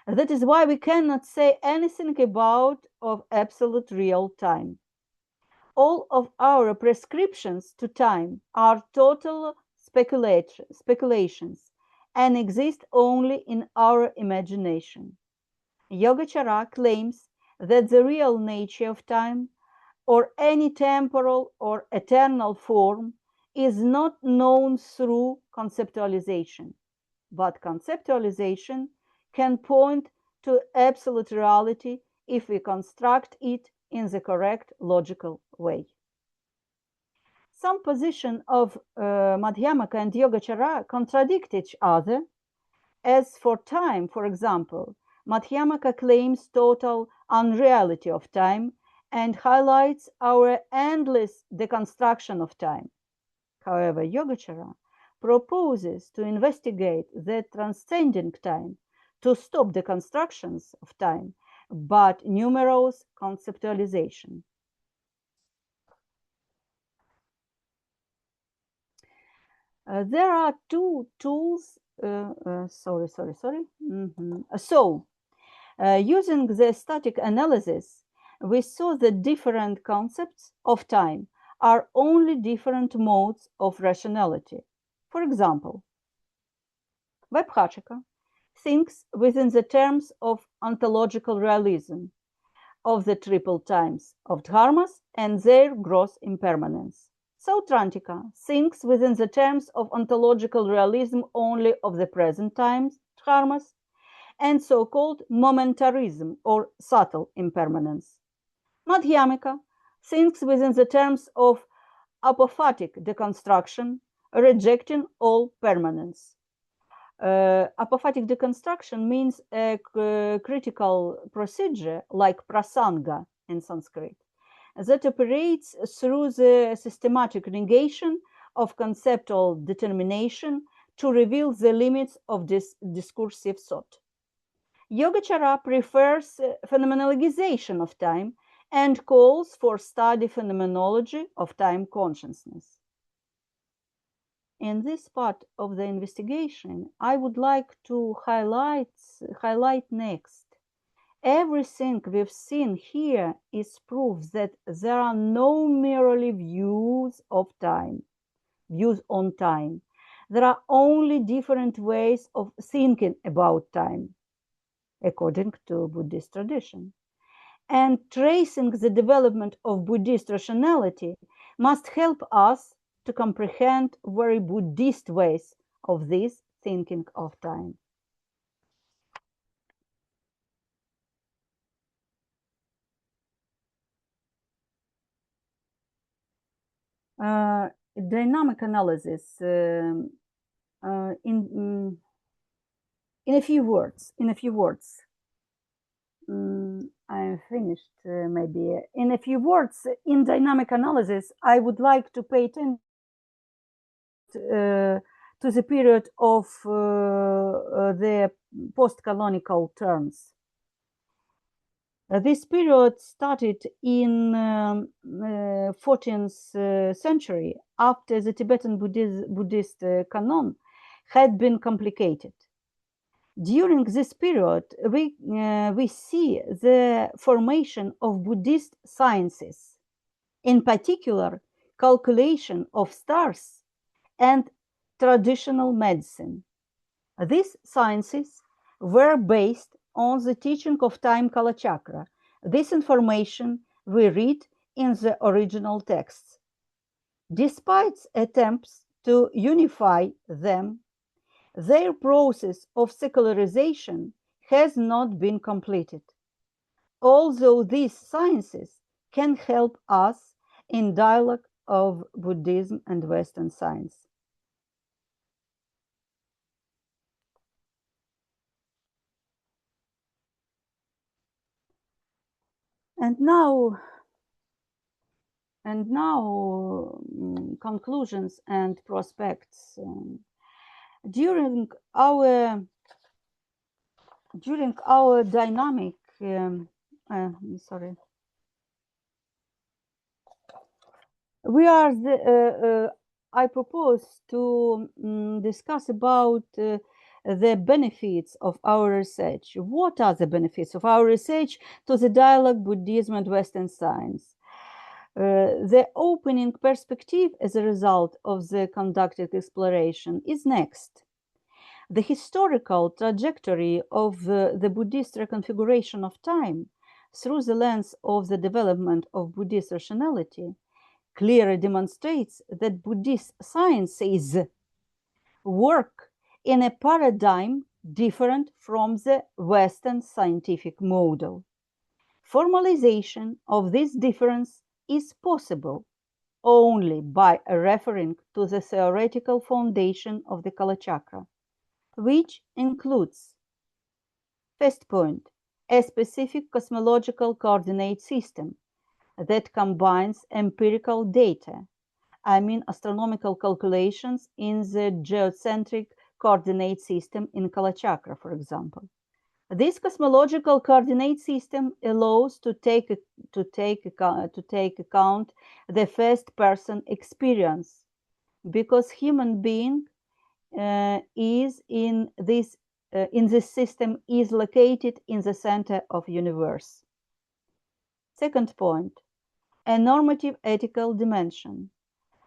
S1: That is why we cannot say anything about of absolute real time. All of our prescriptions to time are total speculations and exist only in our imagination. Yogacara claims that the real nature of time, or any temporal or eternal form, is not known through conceptualization, but conceptualization can point to absolute reality if we construct it in the correct logical way. Some positions of Madhyamaka and Yogacara contradict each other. As for time, for example, Madhyamaka claims total unreality of time and highlights our endless deconstruction of time. However, Yogacara proposes to investigate the transcending time, to stop the constructions of time, but numerous conceptualization. There are two tools. Using the static analysis, we saw that different concepts of time are only different modes of rationality. For example, Webhachika thinks within the terms of ontological realism, of the triple times of dharmas and their gross impermanence. Sautrantika thinks within the terms of ontological realism only of the present times, dharmas, and so-called momentarism or subtle impermanence. Madhyamika thinks within the terms of apophatic deconstruction, rejecting all permanence. Apophatic deconstruction means a critical procedure like prasanga in Sanskrit that operates through the systematic negation of conceptual determination to reveal the limits of this discursive thought. Yogacara prefers phenomenologization of time and calls for study phenomenology of time consciousness. In this part of the investigation, I would like to highlight next. Everything we've seen here is proof that there are no merely views on time. There are only different ways of thinking about time, according to Buddhist tradition. And tracing the development of Buddhist rationality must help us to comprehend very Buddhist ways of this thinking of time. Dynamic analysis in a few words. I'm finished, maybe. In a few words, in dynamic analysis, I would like to pay attention to the period of the post-canonical terms. This period started in 14th century after the Tibetan Buddhist canon had been complicated. During this period, we see the formation of Buddhist sciences, in particular, calculation of stars and traditional medicine. These sciences were based on the teaching of time Kalachakra. This information we read in the original texts. Despite attempts to unify them, their process of secularization has not been completed, although these sciences can help us in dialogue of Buddhism and Western science. And now conclusions and prospects. During our dynamic, we are I propose to discuss about the benefits of our research. What are the benefits of our research to the dialogue Buddhism and Western science? The opening perspective as a result of the conducted exploration is next. The historical trajectory of the Buddhist reconfiguration of time through the lens of the development of Buddhist rationality clearly demonstrates that Buddhist sciences work in a paradigm different from the Western scientific model. Formalization of this difference is possible only by referring to the theoretical foundation of the Kalachakra, which includes, first point, a specific cosmological coordinate system that combines empirical data, I mean astronomical calculations in the geocentric coordinate system in Kalachakra, for example. This cosmological coordinate system allows to take account the first-person experience, because human being is in this system is located in the center of universe. Second point, a normative ethical dimension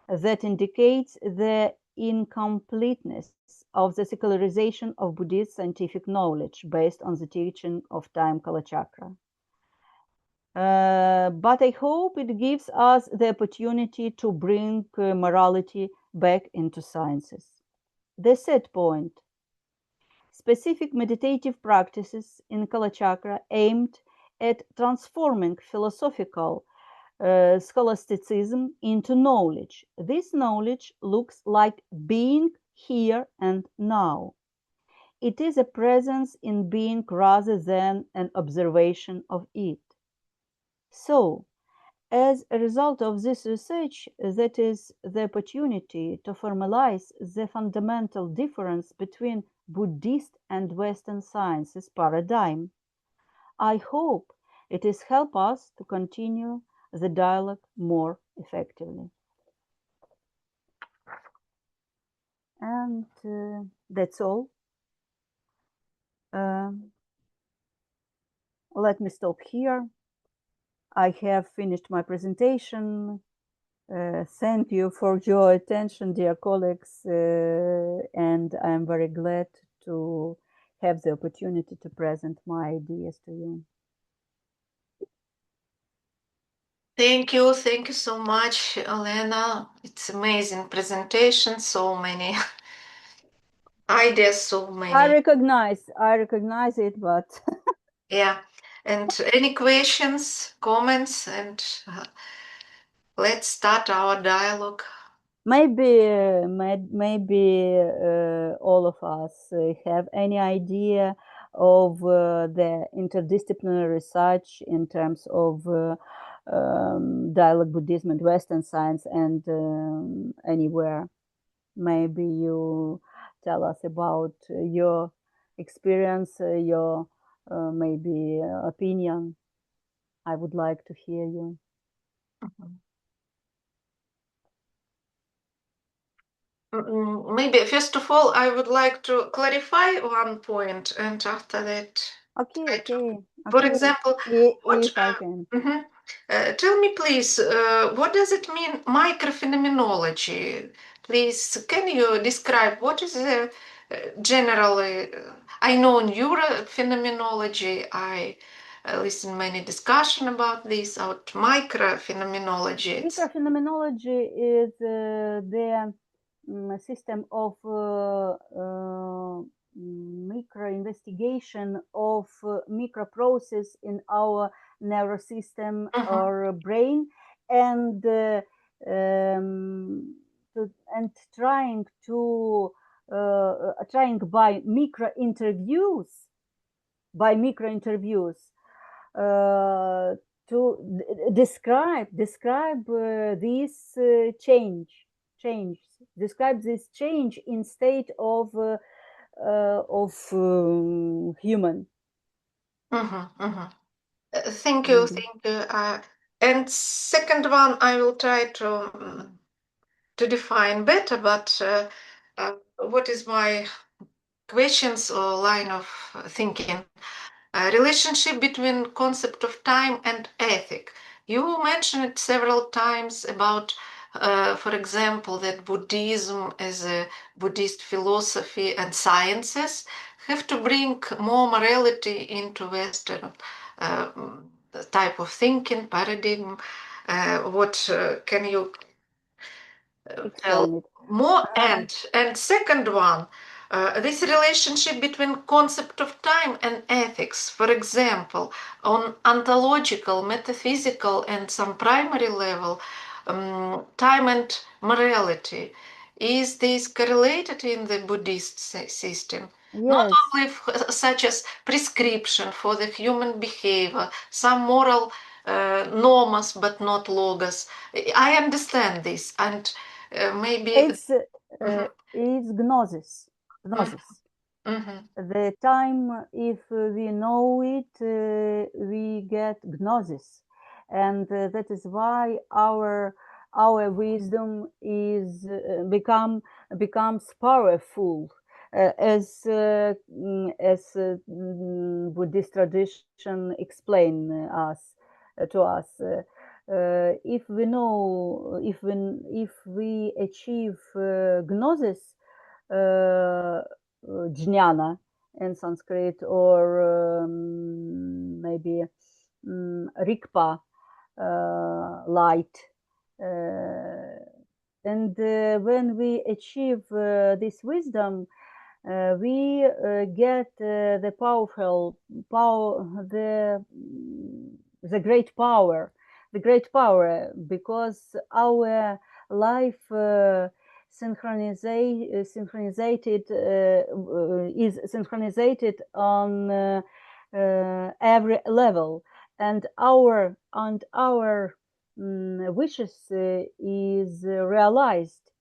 S1: that indicates the incompleteness of the secularization of Buddhist scientific knowledge based on the teaching of time Kalachakra. But I hope it gives us the opportunity to bring morality back into sciences. The third point, specific meditative practices in Kalachakra aimed at transforming philosophical scholasticism into knowledge. This knowledge looks like being here and now. It is a presence in being rather than an observation of it. So, as a result of this research, that is the opportunity to formalize the fundamental difference between Buddhist and Western sciences paradigm. I hope it is help us to continue the dialogue more effectively. And that's all. Let me stop here. I have finished my presentation. Thank you for your attention, dear colleagues, and I'm very glad to have the opportunity to present my ideas to you.
S3: Thank you so much, Olena. It's amazing presentation, so many ideas, so many.
S1: I recognize it, but
S3: yeah. And any questions, comments, and let's start our dialogue.
S1: Maybe all of us have any idea of the interdisciplinary research in terms of dialogue Buddhism and Western science, and anywhere. Maybe you tell us about your experience, your maybe opinion. I would like to hear you.
S3: Maybe first of all, I would like to clarify one point, and after that,
S1: Okay.
S3: For example,
S1: if I can.
S3: Tell me, please, what does it mean, microphenomenology? Please, can you describe what is the generally? I know neurophenomenology. I listen many discussion about this. About microphenomenology.
S1: Microphenomenology is the system of micro investigation of micro process in our nervous system or brain, and trying by micro interviews to describe this describe this change in state of human.
S3: Thank you. And second one, I will try to define better, but what is my questions or line of thinking? Relationship between concept of time and ethic. You mentioned it several times about, for example, that Buddhism as a Buddhist philosophy and sciences have to bring more morality into Western type of thinking paradigm. What can you
S1: Explain it.
S3: more? And second one, this relationship between concept of time and ethics, for example, on ontological, metaphysical, and some primary level, time and morality, is this correlated in the Buddhist system? Not
S1: Yes.
S3: only such as prescription for the human behavior, some moral norms, but not logos. I understand this, and maybe
S1: It's
S3: Mhm,
S1: it's gnosis.
S3: mhm,
S1: Gnosis.
S3: mhm,
S1: The time, if we know it, we get gnosis, and that is why our wisdom is becomes powerful, as Buddhist tradition explain us to us. If we know, if we achieve gnosis, jnana in Sanskrit, or maybe rikpa, light. And when we achieve this wisdom, we get the the great power, because our life synchronized is synchronized on every level, and our wishes is realized.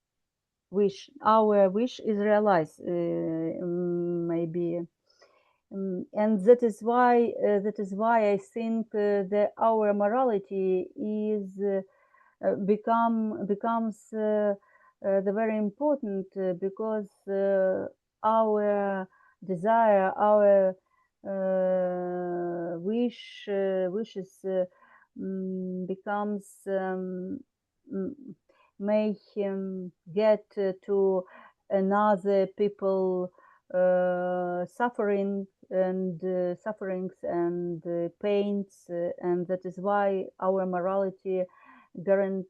S1: Our wish is realized, maybe. And that is why I think that our morality is becomes the very important, because our desire, our wishes becomes may get to another people sufferings and pains, and that is why our morality guaranteed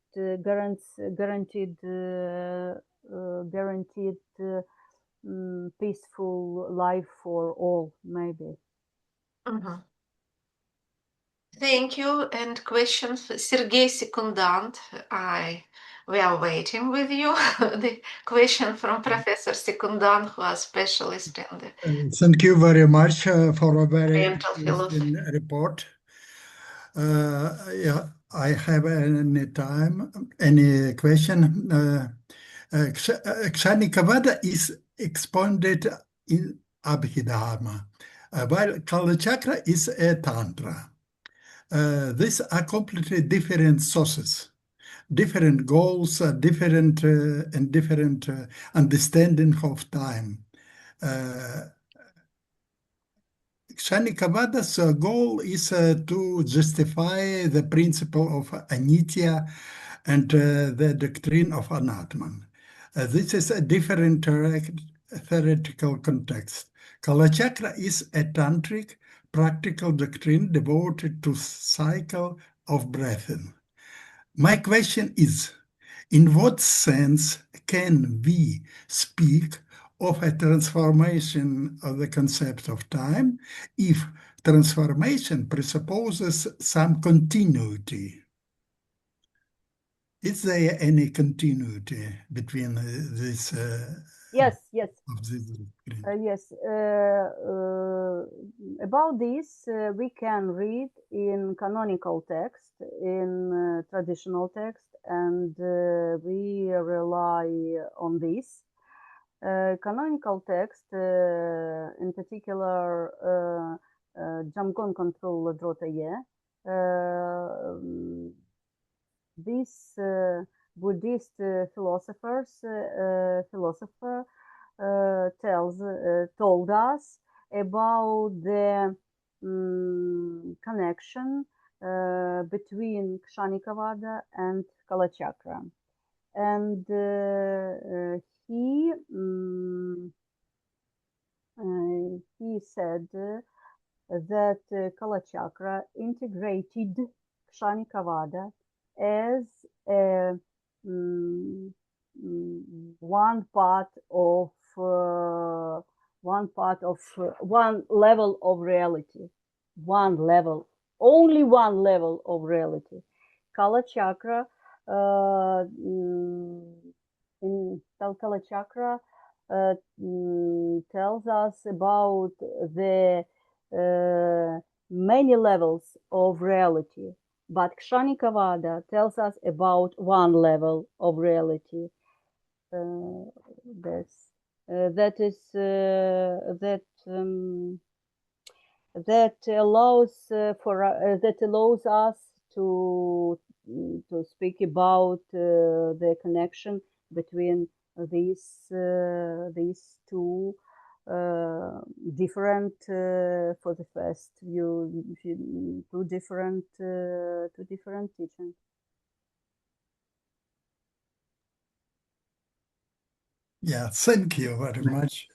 S1: peaceful life for all, maybe.
S3: mhm. Thank you. And questions, Sergei Secundant. We are waiting with you. The question from Professor Secundant, who is specialist in the
S4: Thank you very much for a very
S3: Oriental philosophy.
S4: interesting report. Yeah, I have any question. kṣaṇikavāda is expounded in Abhidharma, while Kalachakra is a Tantra. These are completely different sources, different goals, different understanding of time. kṣaṇikavāda's goal is to justify the principle of anitya and the doctrine of anatman. This is a different theoretical context. Kalachakra is a tantric practical doctrine devoted to cycle of breathing. My question is, in what sense can we speak of a transformation of the concept of time if transformation presupposes some continuity? Is there any continuity between this?
S1: Yes.
S4: Of this
S1: Yes, about this we can read in canonical text, in traditional text, and we rely on this. Canonical text, in particular, Jamgon Control Drotaye, this Buddhist philosopher told us about the connection between kṣaṇikavāda and Kalachakra, and he said that Kalachakra integrated kṣaṇikavāda as one level of reality, only one level of reality. Kalachakra, Kalachakra tells us about the many levels of reality, but kṣaṇikavāda tells us about one level of reality. That allows us to speak about the connection between these two different, for the first view, two different teachings.
S4: Yeah, thank you very much.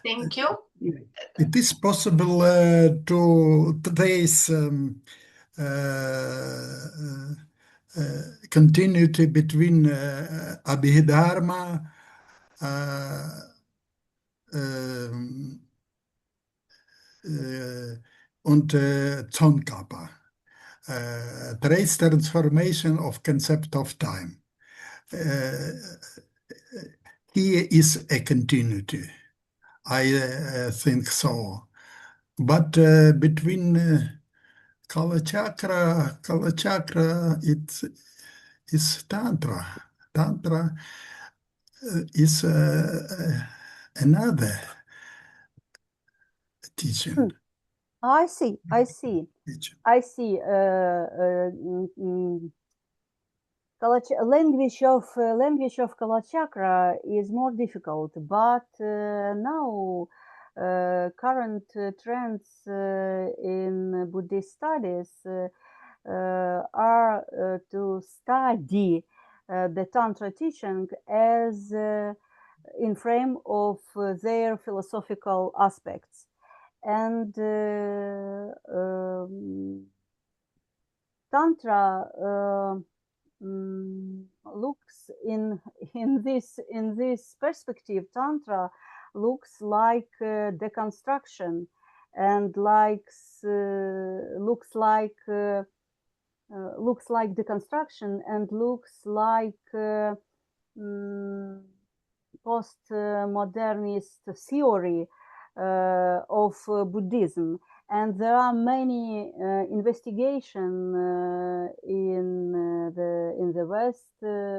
S3: Thank you.
S4: It is possible to trace continuity between Abhidharma und Tsongkhapa. Trace transformation of concept of time. Here is a continuity. I think so. But between Kalachakra, it is Tantra. Tantra is another teaching.
S1: I see.
S4: Teaching.
S1: Language of Kalachakra is more difficult, but now current trends in Buddhist studies are to study the Tantra teaching as in frame of their philosophical aspects, and Tantra looks in this perspective. Tantra looks like deconstruction, and looks like deconstruction, and looks like postmodernist theory of Buddhism. And there are many investigations in the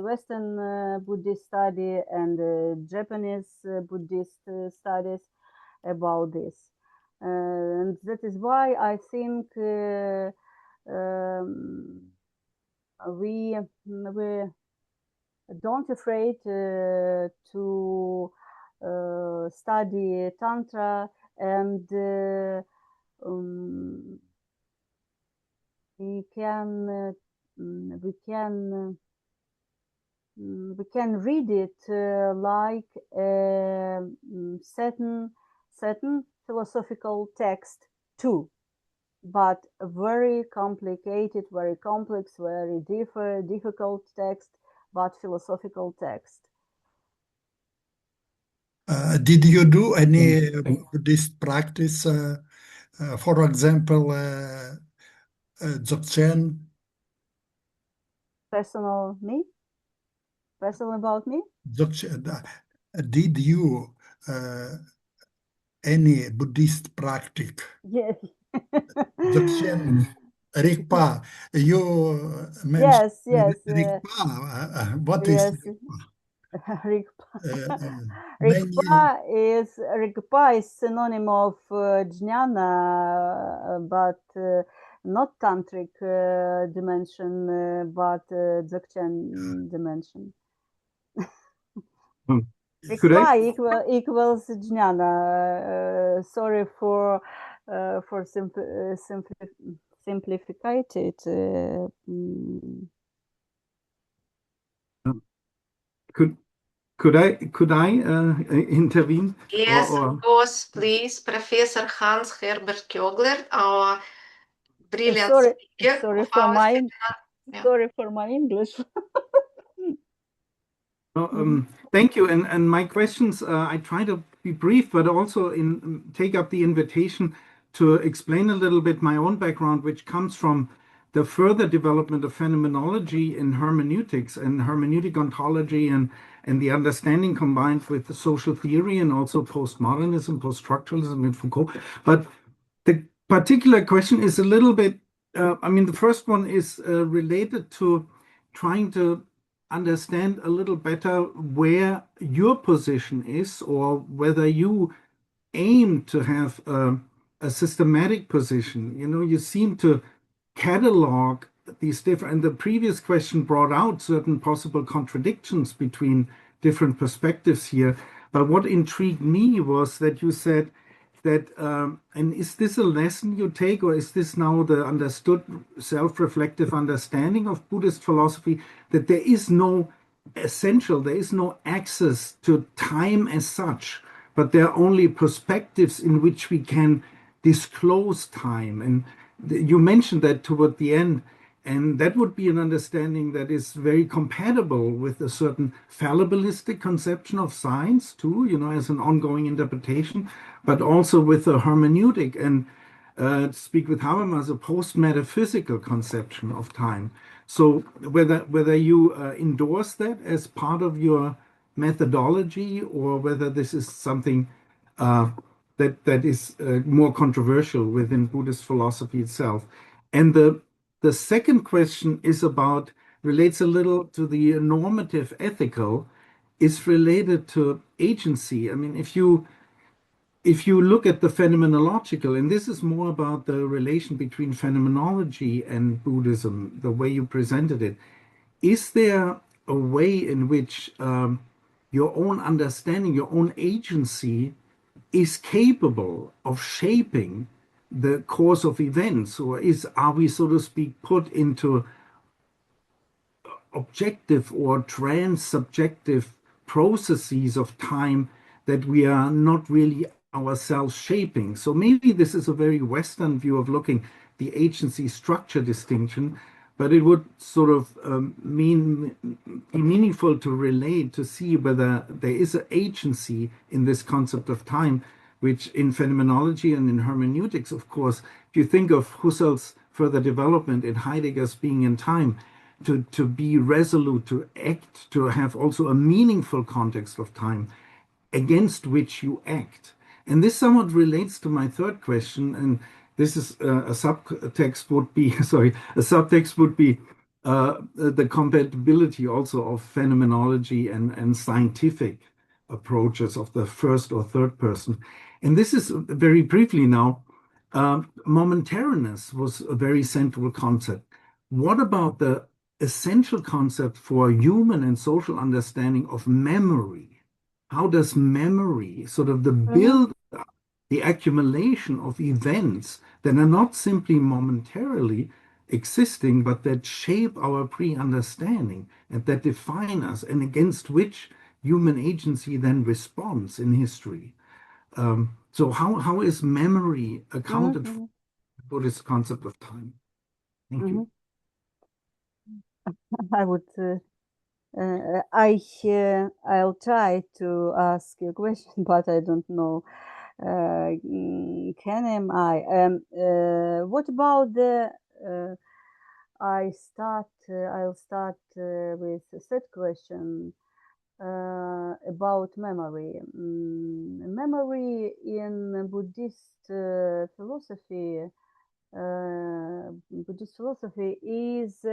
S1: Western Buddhist study and Japanese Buddhist studies about this, and that is why I think we don't afraid to study Tantra, and we can read it like a certain philosophical text too, but a very complicated, very complex, very difficult text, but philosophical text.
S4: Did you do any Buddhist practice, for example, Dzogchen?
S1: Personal about me?
S4: Dzogchen. Did you any Buddhist practice?
S1: Yes.
S4: Dzogchen, Rigpa. You mentioned
S1: Yes.
S4: Rigpa. What
S1: Yes.
S4: is
S1: Rigpa? Rigpa is synonym of jnana, but not tantric dimension, but Dzogchen dimension.
S5: Could I?
S1: Phi equals jnana. Sorry for simplified.
S5: Could I intervene?
S3: Yes, of course, please. Professor Hans Herbert Kögler, our brilliant speaker.
S1: Sorry
S3: of
S1: for
S3: our
S1: my
S3: seminar. Yeah.
S1: sorry for my English.
S5: Thank you. And my questions, I try to be brief, but also take up the invitation to explain a little bit my own background, which comes from the further development of phenomenology in hermeneutics and hermeneutic ontology and the understanding combined with the social theory and also postmodernism, post-structuralism in Foucault. But the particular question is a little bit, I mean, the first one is related to trying to understand a little better where your position is, or whether you aim to have a systematic position. You know, you seem to catalog these different, and the previous question brought out certain possible contradictions between different perspectives here. But what intrigued me was that you said that, and is this a lesson you take, or is this now the understood self-reflective understanding of Buddhist philosophy, that there is no access to time as such, but there are only perspectives in which we can disclose time? And you mentioned that toward the end, and that would be an understanding that is very compatible with a certain fallibilistic conception of science too, you know, as an ongoing interpretation, but also with a hermeneutic and, to speak with Habermas, a post-metaphysical conception of time. So whether you endorse that as part of your methodology, or whether this is something that is more controversial within Buddhist philosophy itself. And the second question relates a little to the normative ethical, is related to agency. I mean, if you look at the phenomenological, and this is more about the relation between phenomenology and Buddhism, the way you presented it, is there a way in which your own understanding, your own agency is capable of shaping the course of events, or are we, so to speak, put into objective or trans-subjective processes of time that we are not really ourselves shaping? So maybe this is a very Western view of looking the agency structure distinction, but it would sort of be meaningful to relate, to see whether there is an agency in this concept of time, which in phenomenology and in hermeneutics, of course, if you think of Husserl's further development in Heidegger's being in time, to be resolute, to act, to have also a meaningful context of time against which you act. And this somewhat relates to my third question, and this is a subtext would be the compatibility also of phenomenology and scientific approaches of the first or third person. And this is very briefly now, momentariness was a very central concept. What about the essential concept for human and social understanding of memory? How does memory, sort of the build up, the accumulation of events that are not simply momentarily existing, but that shape our pre-understanding and that define us, and against which human agency then responds in history? So how is memory accounted for this concept of time? Thank you.
S1: I would I'll try to ask you a question, but I don't know. Can I? What about the? I'll start with the third question about memory. Memory in Buddhist philosophy. Buddhist philosophy is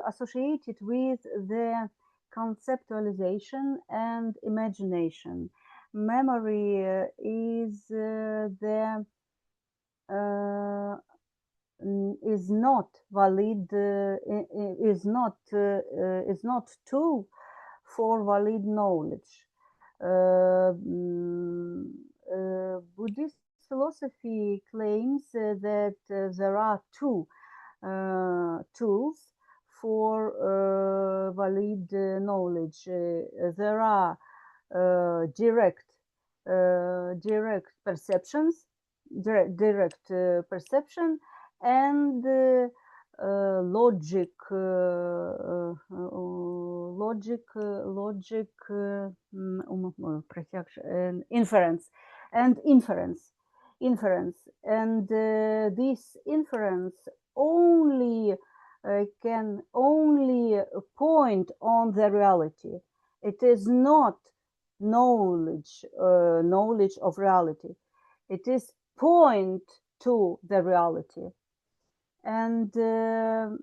S1: associated with the conceptualization and imagination. Memory is the is not valid, is not tool for valid knowledge. Buddhist philosophy claims that there are two tools for valid knowledge. There are direct perceptions, direct perception, and logic, inference, and this inference only can only point on the reality. It is not knowledge of reality. It is point to the reality. And the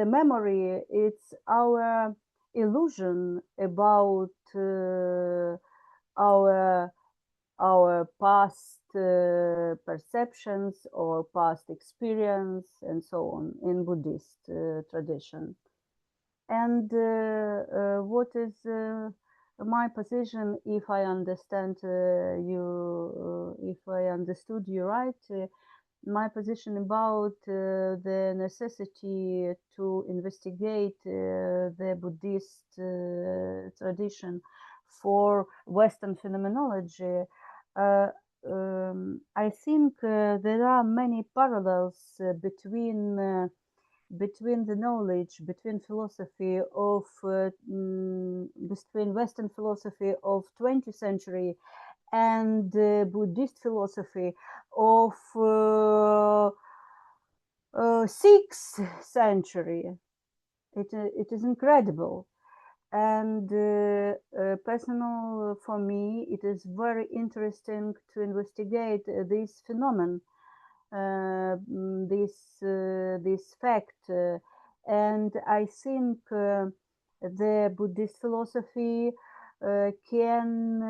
S1: memory, it's our illusion about our past perceptions or past experience and so on in Buddhist tradition. And what is my position, if I understand if I understood you right, my position about the necessity to investigate the Buddhist tradition for Western phenomenology. I think there are many parallels between the knowledge, between philosophy of between Western philosophy of 20th century and Buddhist philosophy of 6th century. It is incredible. And personal for me, it is very interesting to investigate this phenomenon, this fact. And I think the Buddhist philosophy can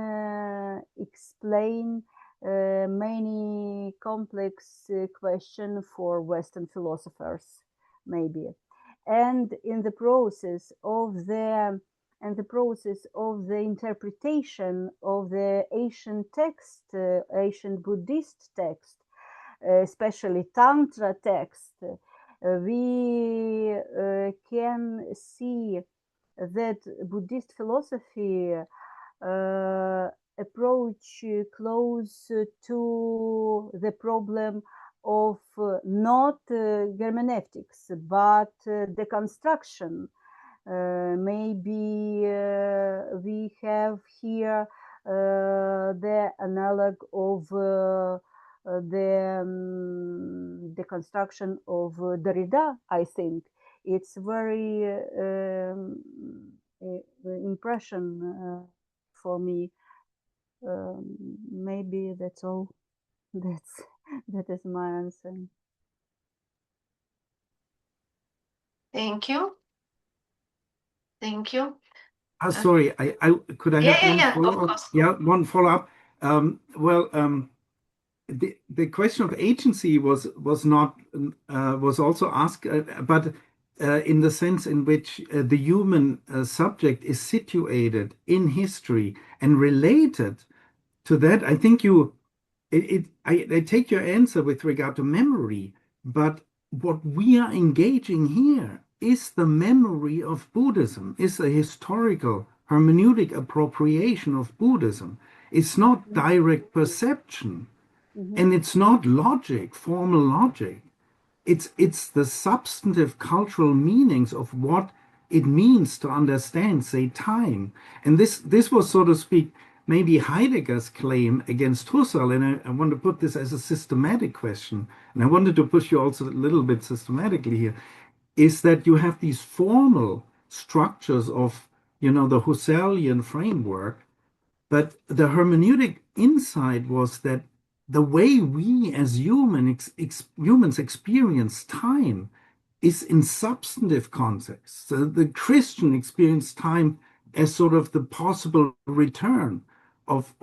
S1: explain many complex questions for Western philosophers, maybe. And in the process of the interpretation of the ancient text, ancient Buddhist text, especially Tantra text, we can see that Buddhist philosophy approach close to the problem of not hermeneutics, but deconstruction. Maybe we have here the analog of the deconstruction of Derrida. I think it's very impression for me. Maybe that's all. That is my answer.
S3: Thank you. Thank you.
S5: Sorry, I could I have one follow-up?
S3: Of course.
S5: Yeah, one follow-up. The question of agency was also asked, but in the sense in which the human subject is situated in history and related to that. I think I take your answer with regard to memory, but what we are engaging here is the memory of Buddhism, is a historical hermeneutic appropriation of Buddhism. It's not direct perception, and it's not logic, formal logic. It's the substantive cultural meanings of what it means to understand, say, time. And this was, so to speak, maybe Heidegger's claim against Husserl, and I want to put this as a systematic question, and I wanted to push you also a little bit systematically here, is that you have these formal structures of, the Husserlian framework, but the hermeneutic insight was that the way we as humans experience time is in substantive context. So the Christian experienced time as sort of the possible return of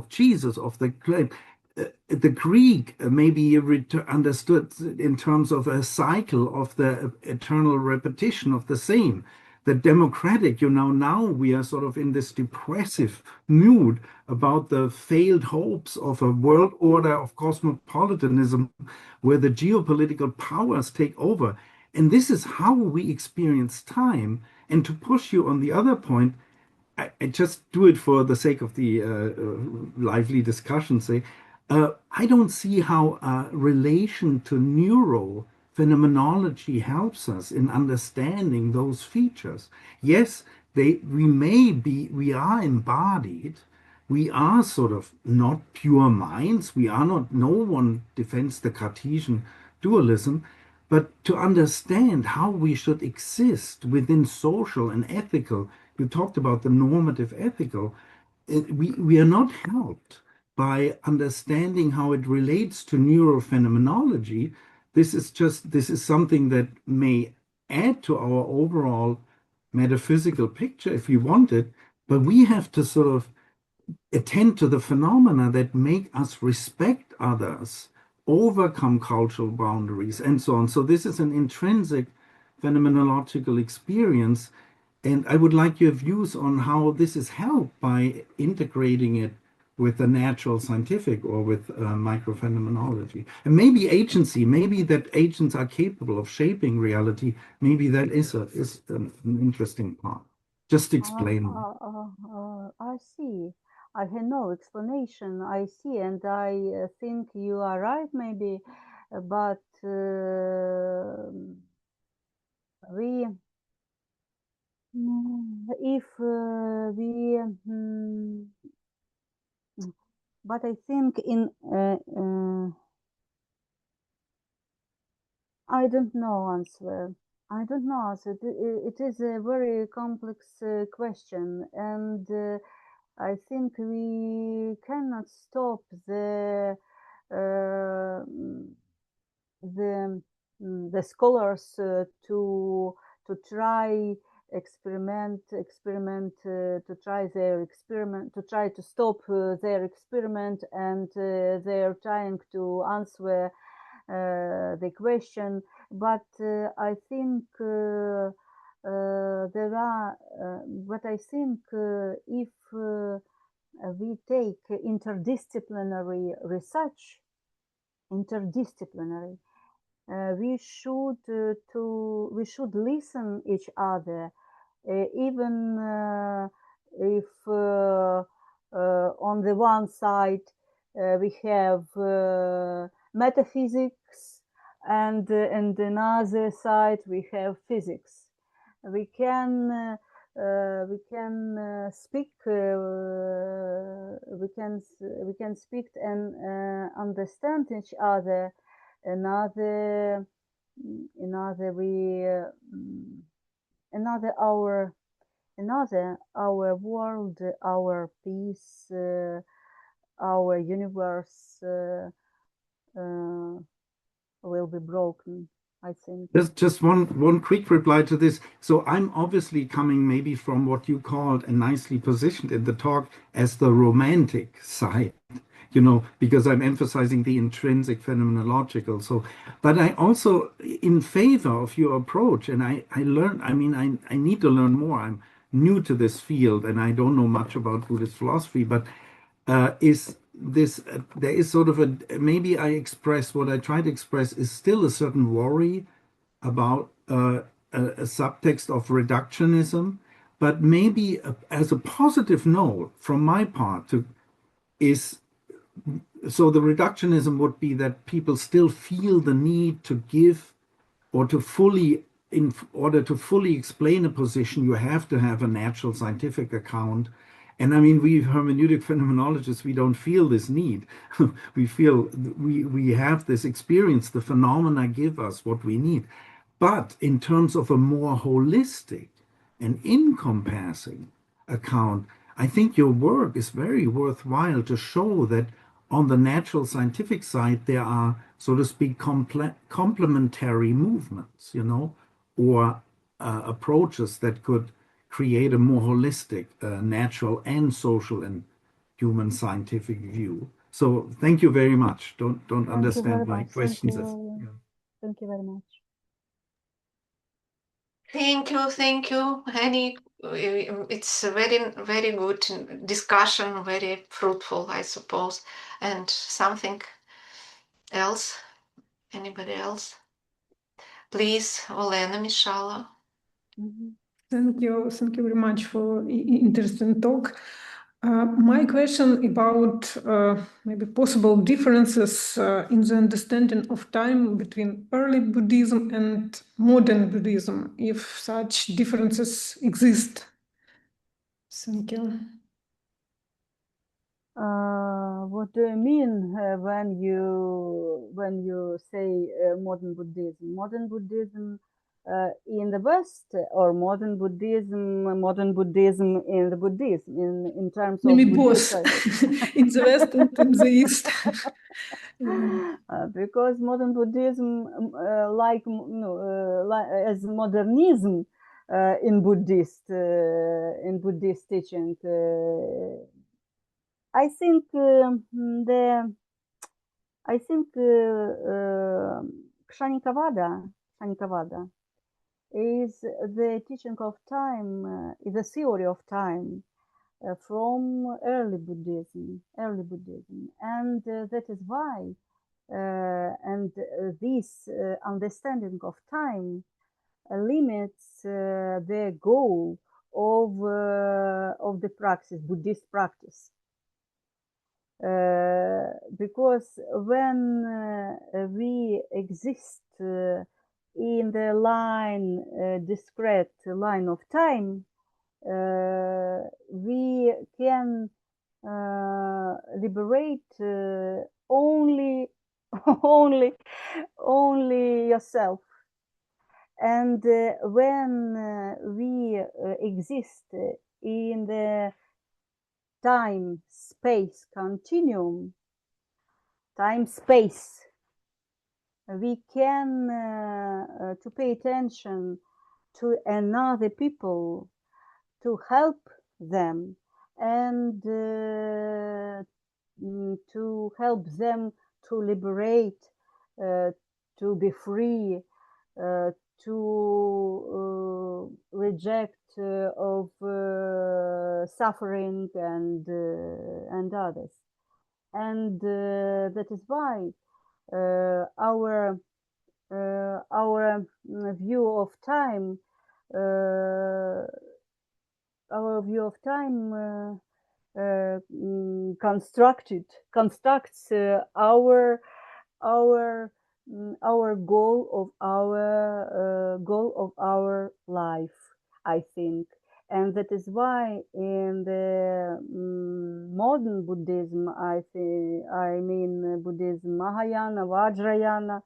S5: Jesus, of the claim. the Greek maybe understood in terms of a cycle of the eternal repetition of the same. The democratic, now we are sort of in this depressive mood about the failed hopes of a world order of cosmopolitanism where the geopolitical powers take over. And this is how we experience time. And to push you on the other point, I just do it for the sake of the lively discussion, say, I don't see how relation to neuro phenomenology helps us in understanding those features. Yes, we are embodied, we are sort of not pure minds, we are not, no one defends the Cartesian dualism, but to understand how we should exist within social and ethical, you talked about the normative ethical, we are not helped by understanding how it relates to neurophenomenology. This is something that may add to our overall metaphysical picture if we want it, but we have to sort of attend to the phenomena that make us respect others, overcome cultural boundaries, and so on. So this is an intrinsic phenomenological experience. And I would like your views on how this is helped by integrating it with the natural scientific or with microphenomenology. And maybe agency, maybe that agents are capable of shaping reality. Maybe that is an interesting part. Just explain.
S1: I see. I have no explanation. I see, and I think you are right, maybe, but but I think I don't know answer. I don't know answer. It is a very complex question, and I think we cannot stop the scholars to try to try their experiment, to try to stop their experiment, and they're trying to answer the question. But I think there are, but I think if we take interdisciplinary research, we should listen each other, even if on the one side we have metaphysics, and another side we have physics. We can speak. We can speak and understand each other. Another our world, our peace, our universe will be broken, I think.
S5: Just one quick reply to this. So I'm obviously coming maybe from what you called and nicely positioned in the talk as the romantic side, because I'm emphasizing the intrinsic phenomenological. So, but I also in favor of your approach, and I learned, I need to learn more. I'm new to this field and I don't know much about Buddhist philosophy, but there is sort of maybe I express what I try to express is still a certain worry about a subtext of reductionism, but maybe as a positive note from my part so the reductionism would be that people still feel the need to give, or in order to fully explain a position, you have to have a natural scientific account. And we hermeneutic phenomenologists, we don't feel this need. We feel we have this experience, the phenomena give us what we need. But in terms of a more holistic and encompassing account, I think your work is very worthwhile to show that on the natural scientific side, there are, so to speak, complementary movements, or approaches that could create a more holistic, natural and social and human scientific view. So thank you very much. Don't
S1: Thank you
S5: understand
S1: very
S5: my
S1: much.
S5: questions as
S1: Thank you very much.
S3: Thank you, Henny. It's a very good discussion, very fruitful, I suppose. And something else? Anybody else? Please, Olena, Mishala.
S6: Thank you very much for interesting talk. My question about maybe possible differences in the understanding of time between early Buddhism and modern Buddhism, if such differences exist. Thank you.
S1: What do you mean when you say modern Buddhism? Modern Buddhism in the West, or modern Buddhism in the Buddhism in terms of
S6: Maybe
S1: Buddhist
S6: both, in the West and in the East.
S1: Because modern Buddhism, as modernism in Buddhist teaching, I think kṣaṇikavāda is the teaching of time, is a theory of time from early Buddhism, and that is why, this understanding of time limits the goal of the practice, Buddhist practice. Because when we exist in the discrete line of time, we can liberate only yourself. And when we exist in the time-space continuum, time-space, we can to pay attention to another people, to help them, and to help them to liberate, to be free, to reject of suffering and others. And that is why our view of time constructs our goal of our life, I think. And that is why in the modern Buddhism, I mean Buddhism Mahayana, Vajrayana,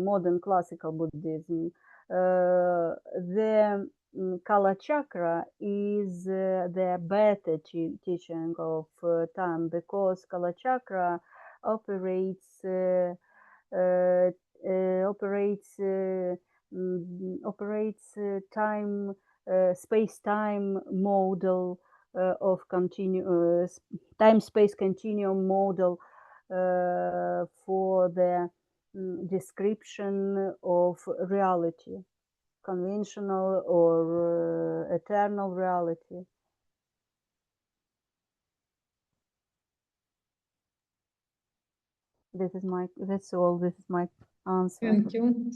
S1: modern classical Buddhism, the Kalachakra is the better teaching of time, because Kalachakra operates time, space-time model of time-space continuum model for the description of reality, conventional or eternal reality. That's all. This is my answer.
S6: Thank you.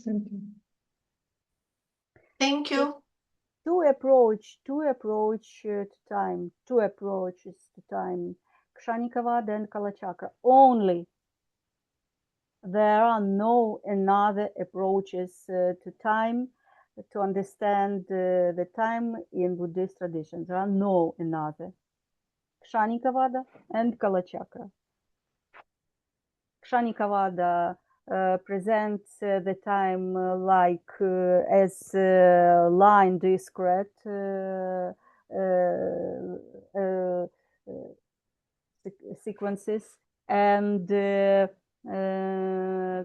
S3: Thank you.
S1: Two approaches to time, kṣaṇikavāda and Kalachakra only. There are no another approaches to time, to understand the time in Buddhist tradition. There are no another. kṣaṇikavāda and Kalachakra. kṣaṇikavāda presents the time like as line discrete sequences, and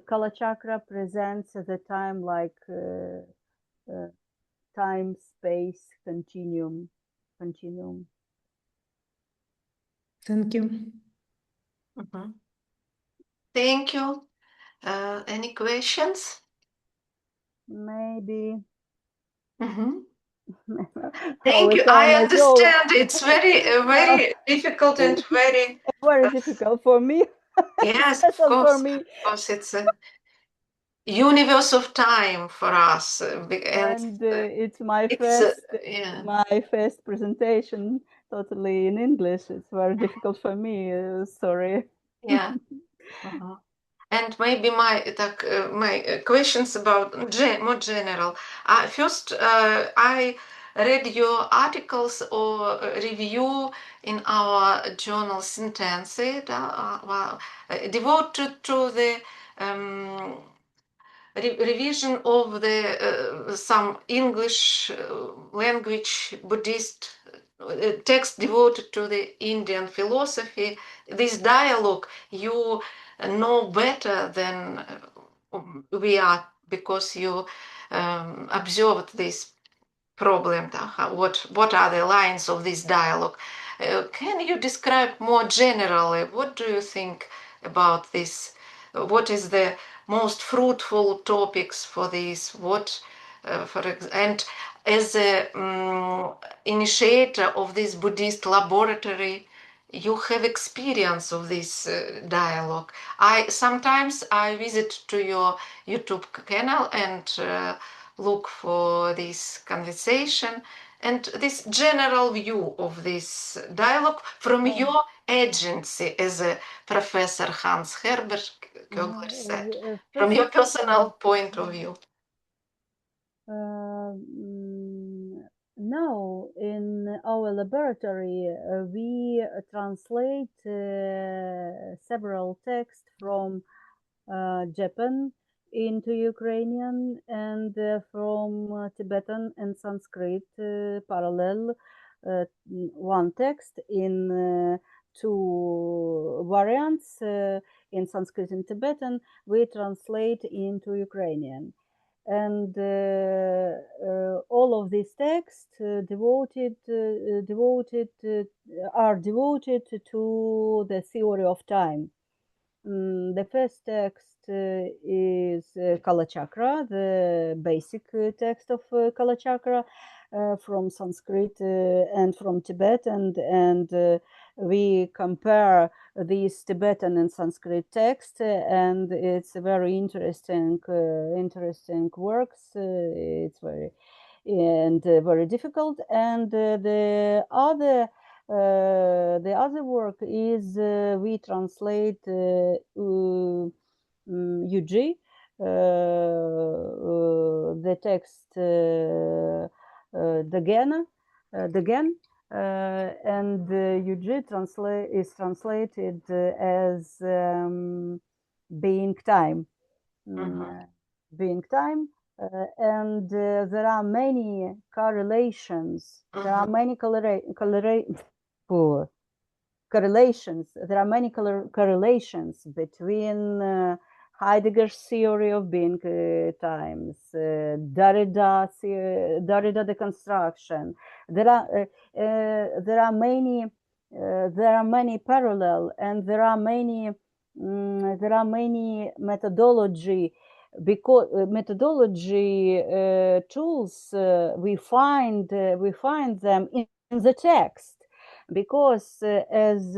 S1: Kalachakra presents the time like time-space continuum.
S6: Thank you.
S3: Mhm. Thank you. Any questions?
S1: Maybe.
S3: Mhm.
S1: Our
S3: Thank you.
S1: time
S3: I
S1: is over.
S3: understand. It's very difficult and very
S1: Very difficult for me.
S3: yes, of
S1: Special for
S3: course.
S1: me.
S3: Of course, it's a universe of time for us,
S1: And it's my
S3: it's yeah.
S1: first presentation totally in English. It's very difficult for me. Sorry.
S3: Yeah. Mhm. And maybe my questions about more general. First, I read your articles or review in our journal Sentences, devoted to the revision of the some English language Buddhist text devoted to the Indian philosophy. This dialogue you know better than we are, because you observed this problem. What are the lines of this dialogue? Can you describe more generally? What do you think about this? What is the most fruitful topics for this? What, and as a initiator of this Buddhist laboratory, you have experience of this dialogue. Sometimes I visit to your YouTube channel and look for this conversation and this general view of this dialogue from your agency, as a Professor Hans Herbert Kögler said, from your personal point of view.
S1: No, in our laboratory, we translate several texts from Japan into Ukrainian and from Tibetan and Sanskrit parallel. One text in two variants in Sanskrit and Tibetan we translate into Ukrainian. And all of these texts are devoted to the theory of time. The first text is Kalachakra, the basic text of Kalachakra from Sanskrit and from Tibet, and we compare these Tibetan and Sanskrit texts, and it's a very interesting works. It's very very difficult, and the other work is we translate UG, the text Degen, and UG is translated as being time, being time. And there are many correlations. There are many correlations. There are many correlations between Heidegger's theory of being times, Derrida deconstruction. There are many parallel, and there are many methodology, because methodology tools we find them in the text, because as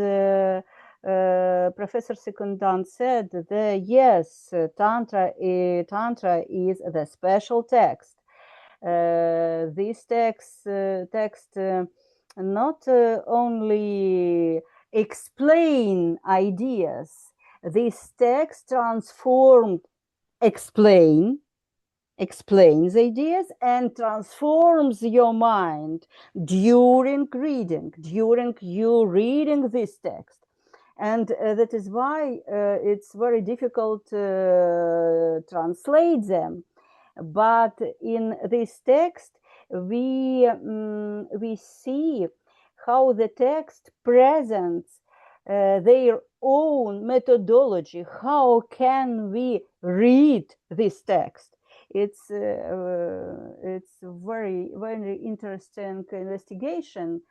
S1: Professor Secondant said, Tantra is the special text. This text not only explain ideas. This text explains ideas and transforms your mind during you reading this text. And that is why it's very difficult to translate them. But in this text, we see how the text presents their own methodology. How can we read this text? It's very interesting investigation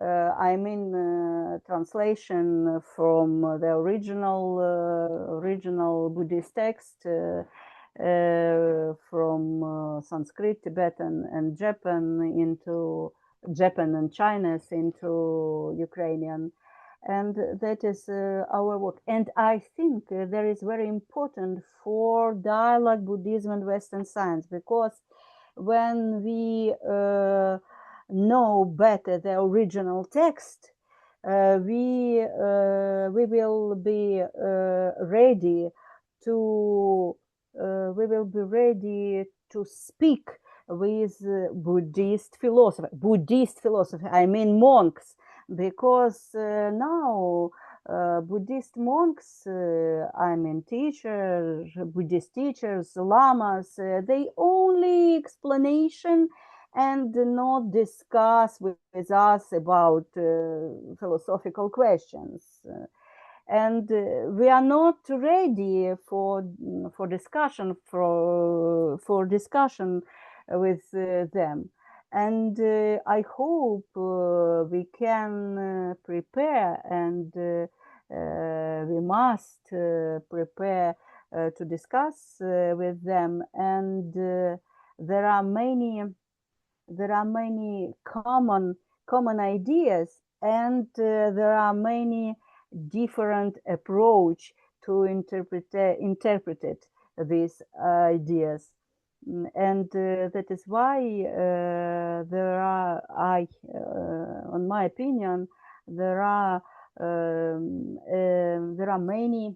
S1: I mean translation from the original Buddhist text from Sanskrit, Tibetan, and Japan and Chinese into Ukrainian. And that is our work. And I think there is very important for dialogue Buddhism and Western science, because when we know better the original text, we will be ready to speak with Buddhist philosophy. I mean monks, because now Buddhist monks, I mean teachers, Buddhist teachers, lamas, they only explanation and not discuss with us about philosophical questions. And we are not ready for discussion with them. And I hope we can prepare, and we must prepare to discuss with them. And there are many common ideas, and there are many different approach to interpret these ideas. And that is why there are, on my opinion, there are many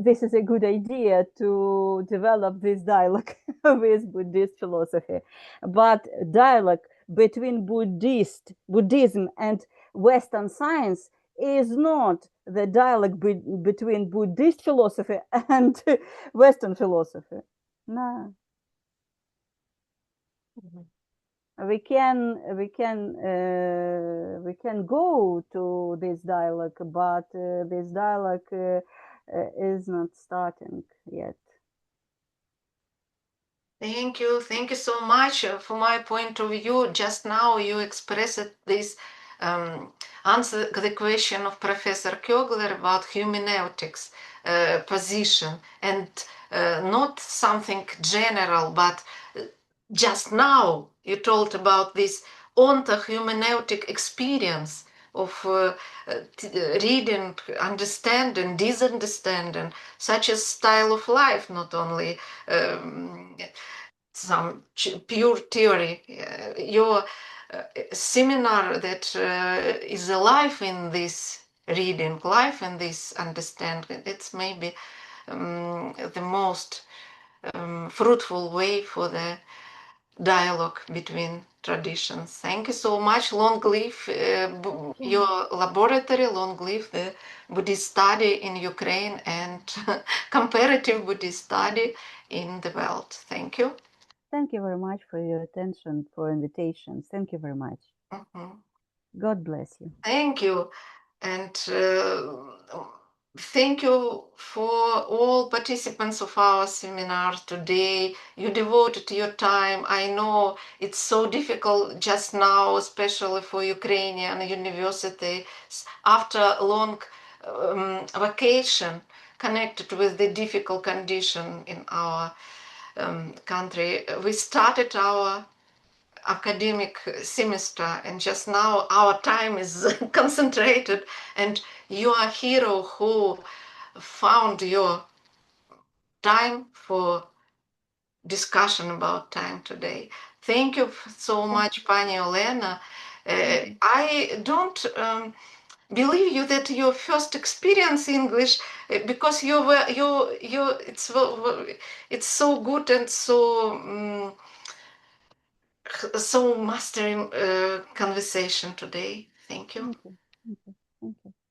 S1: this is a good idea to develop this dialogue with Buddhist philosophy. But dialogue between Buddhism and Western science is not the dialogue between Buddhist philosophy and Western philosophy. No. We can go to this dialogue, but this dialogue is not starting yet.
S3: Thank you so much. From my point of view, just now you expressed this answer the question of Professor Kogler about hermeneutics position, and not something general, but just now you told about this onto-hermeneutic experience of reading, understanding, misunderstanding, such a style of life, not only some pure theory. Your seminar that is alive in this reading, life in this understanding, it's maybe the most fruitful way for the dialogue between traditions. Thank you so much. Long live your laboratory, long live the Buddhist study in Ukraine and comparative Buddhist study in the world. Thank you.
S1: Thank you very much for your attention, for invitation. Thank you very much. God bless you.
S3: Thank you. And thank you for all participants of our seminar today. You devoted your time. I know it's so difficult just now, especially for Ukrainian universities, after a long vacation connected with the difficult condition in our country. We started our academic semester, and just now our time is concentrated, and you are a hero who found your time for discussion about time today. Thank you so much, Pani Olena. I don't believe you that your first experience English, because it's so good and so mastering conversation today. Thank you.
S1: Thank you. Thank you. Thank you.